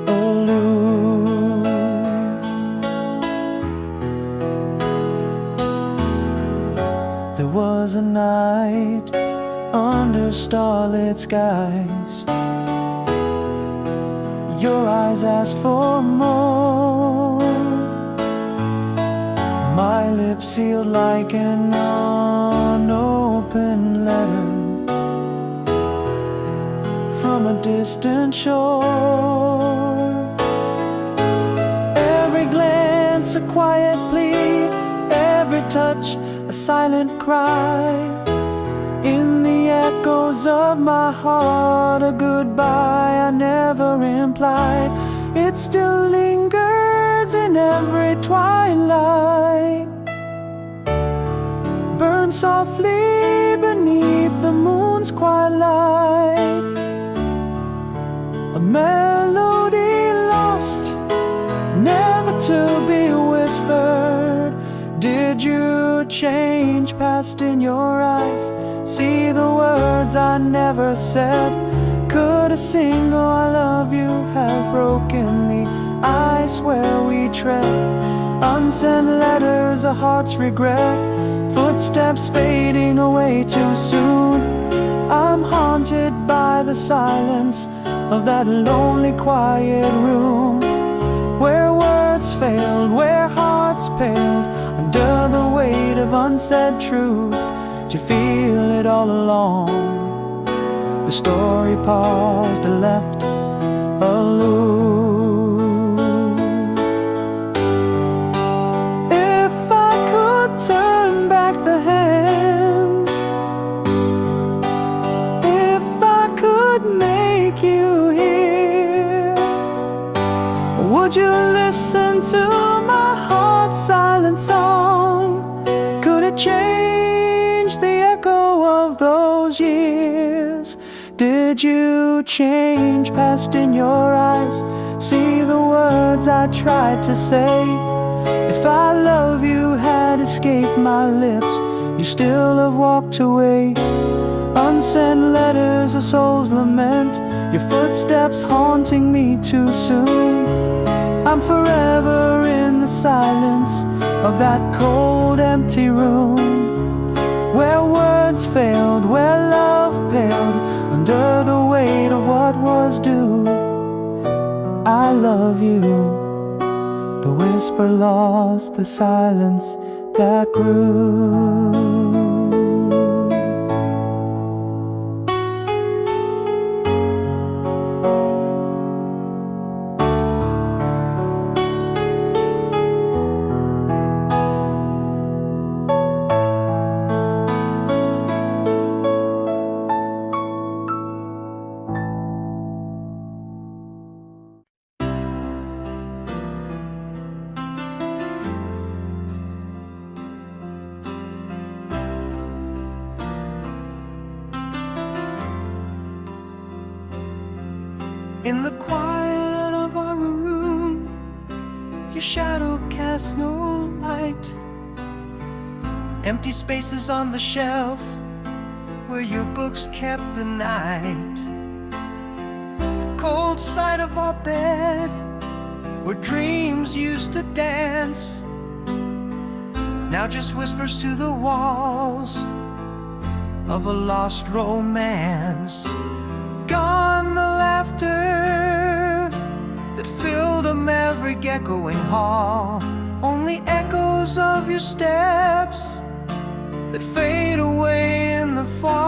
aloof. There was a night under starlit skies. Your eyes asked for more. My lips sealed like an unopened letter from a distant shore. Every glance a quiet plea, every touch a silent cry. In the echoes of my heart, a goodbye I never implied. It still lingers in every twilight, burns softly beneath the moon's quiet light. A melody lost, never to be whispered. Did you change past in your eyes? See the words I never said. Could a single I love you have broken the ice where we tread? Unsent letters, a heart's regret, footsteps fading away too soon. I'm haunted by the silence of that lonely quiet room, where words failed, where hearts paled under the weight of unsaid truths. Did you feel it all along? The story paused and left aloof. If I could turn back the hands, if I could make you hear, would you listen to my heart's silent song? Could it change the echo of those years? Did you change past in your eyes? See the words I tried to say. If I love you had escaped my lips, you still have walked away. Unsent letters, a soul's lament, your footsteps haunting me too soon. I'm forever in the silence of that cold, empty room, where words failed, where love paled under the weight of what was due. I love you. The whisper lost the silence that grew. In the quiet of our room, your shadow casts no light. Empty spaces on the shelf where your books kept the night. The cold side of our bed where dreams used to dance now just whispers to the walls of a lost romance. Gone the laughter that filled every echoing hall, only echoes of your steps that fade away in the fall.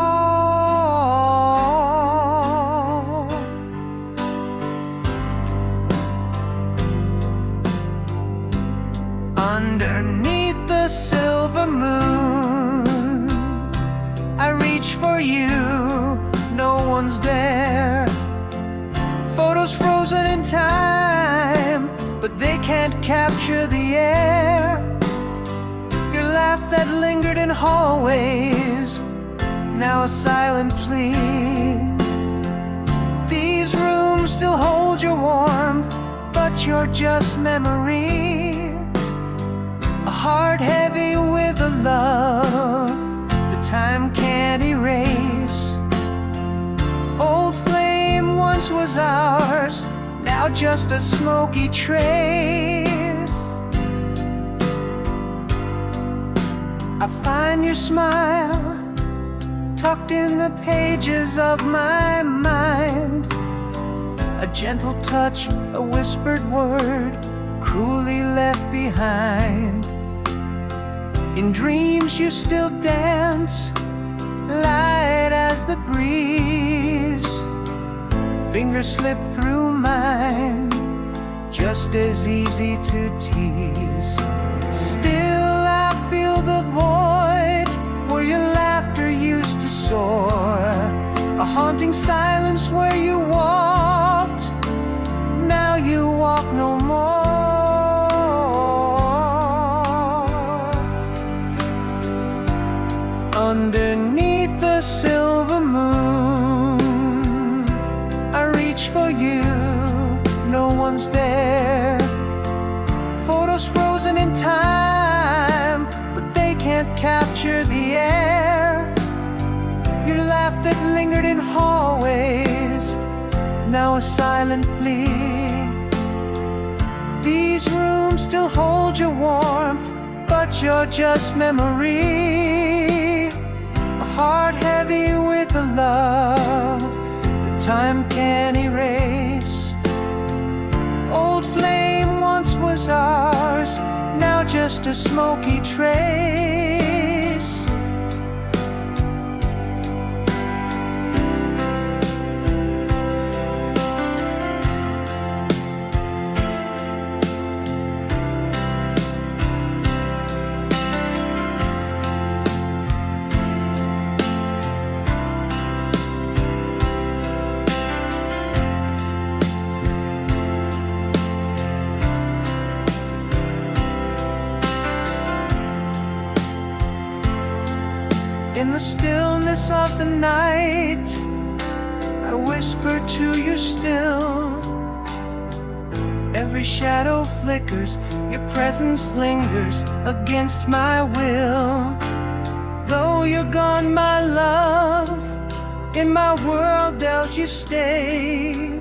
Underneath the silver moon, I reach for you, no one's there. Photos frozen in time, but they can't capture the air. Your laugh that lingered in hallways, now a silent plea. These rooms still hold your warmth, but you're just memory. A heart heavy with a love the time can't erase. Old flame once was ours, now just a smoky trace. I find your smile tucked in the pages of my mind. A gentle touch, a whispered word, cruelly left behind. In dreams you still dance, light as the breeze. Fingers slip through mine, just as easy to tease. Still I feel the void where your laughter used to soar. A haunting silence where you walked, now you walk no more. Underneath the silver moon, I reach for you, no one's there. Photos frozen in time, but they can't capture the air. Your laugh that lingered in hallways, now a silent plea. These rooms still hold your warmth, but you're just memory. A heart heavy with a love that time can't erase. Old flame once was ours, now just a smoky trace. In the stillness of the night, I whisper to you still. Every shadow flickers, your presence lingers against my will. Though you're gone, my love, in my world else you stay.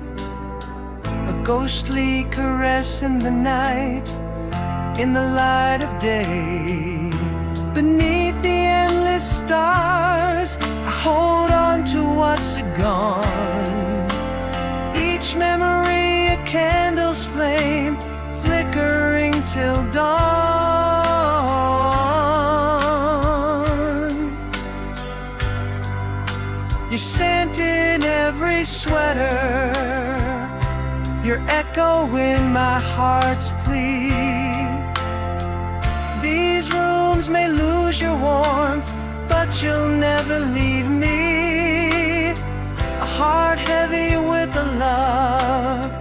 A ghostly caress in the night, in the light of day. Beneath the endless stars, I hold on to what's gone. Each memory a candle's flame, flickering till dawn. Your scent in every sweater, your echo in my heart's plea. These rooms may lose your warmth, but you'll never leave me. A heart heavy with a love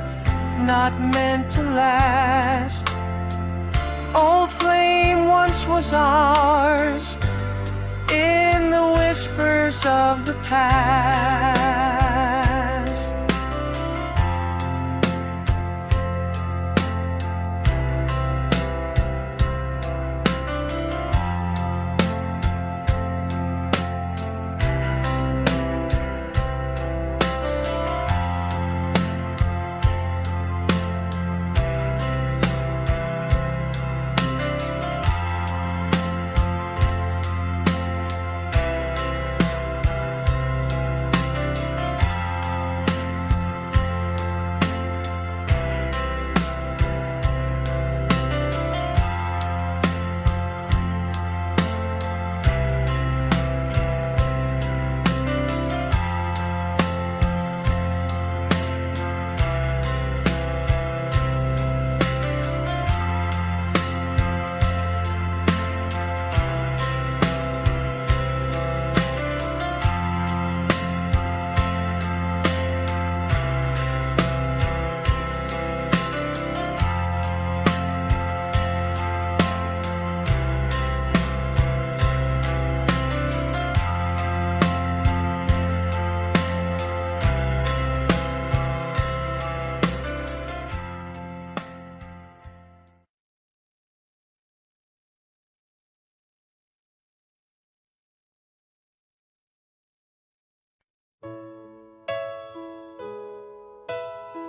not meant to last. Old flame once was ours, in the whispers of the past.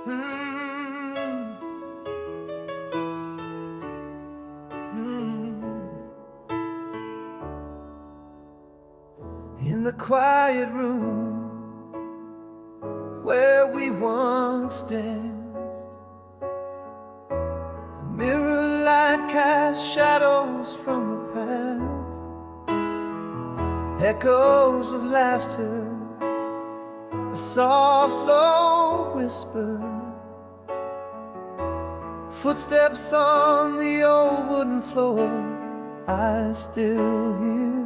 In the quiet room where we once danced, the mirror light casts shadows from the past, echoes of laughter, a soft low whisper, footsteps on the old wooden floor I still hear.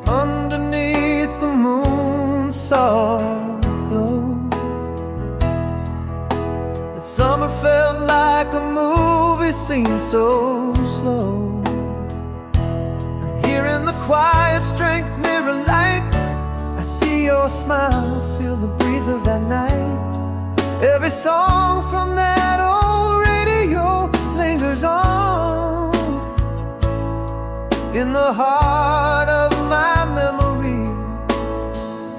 Underneath the moon's soft glow, that summer felt like a movie scene so slow. And here in the quiet strength mirror light, I see your smile, feel the breeze of that night. Every song from that old radio lingers on in the heart of my memory.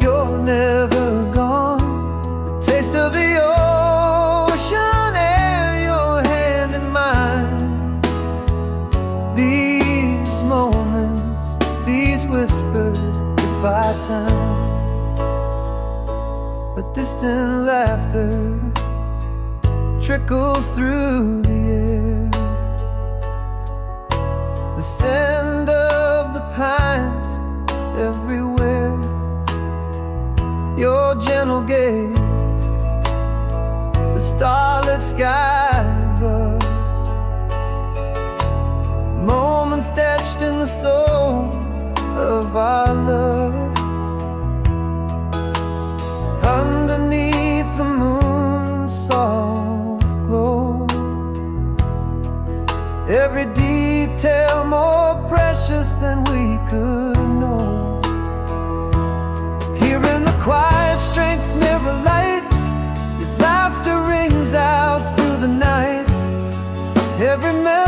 You're never gone. The taste of the ocean air, your hand in mine. These moments, these whispers defy time. But distant laughter trickles through the air. The scent of the pines everywhere, your gentle gaze, the starlit sky above, moments etched in the soul of our love. Underneath the moon's soft glow, every detail more precious than we could know. Here in the quiet strength mirror light, your laughter rings out through the night. Every melody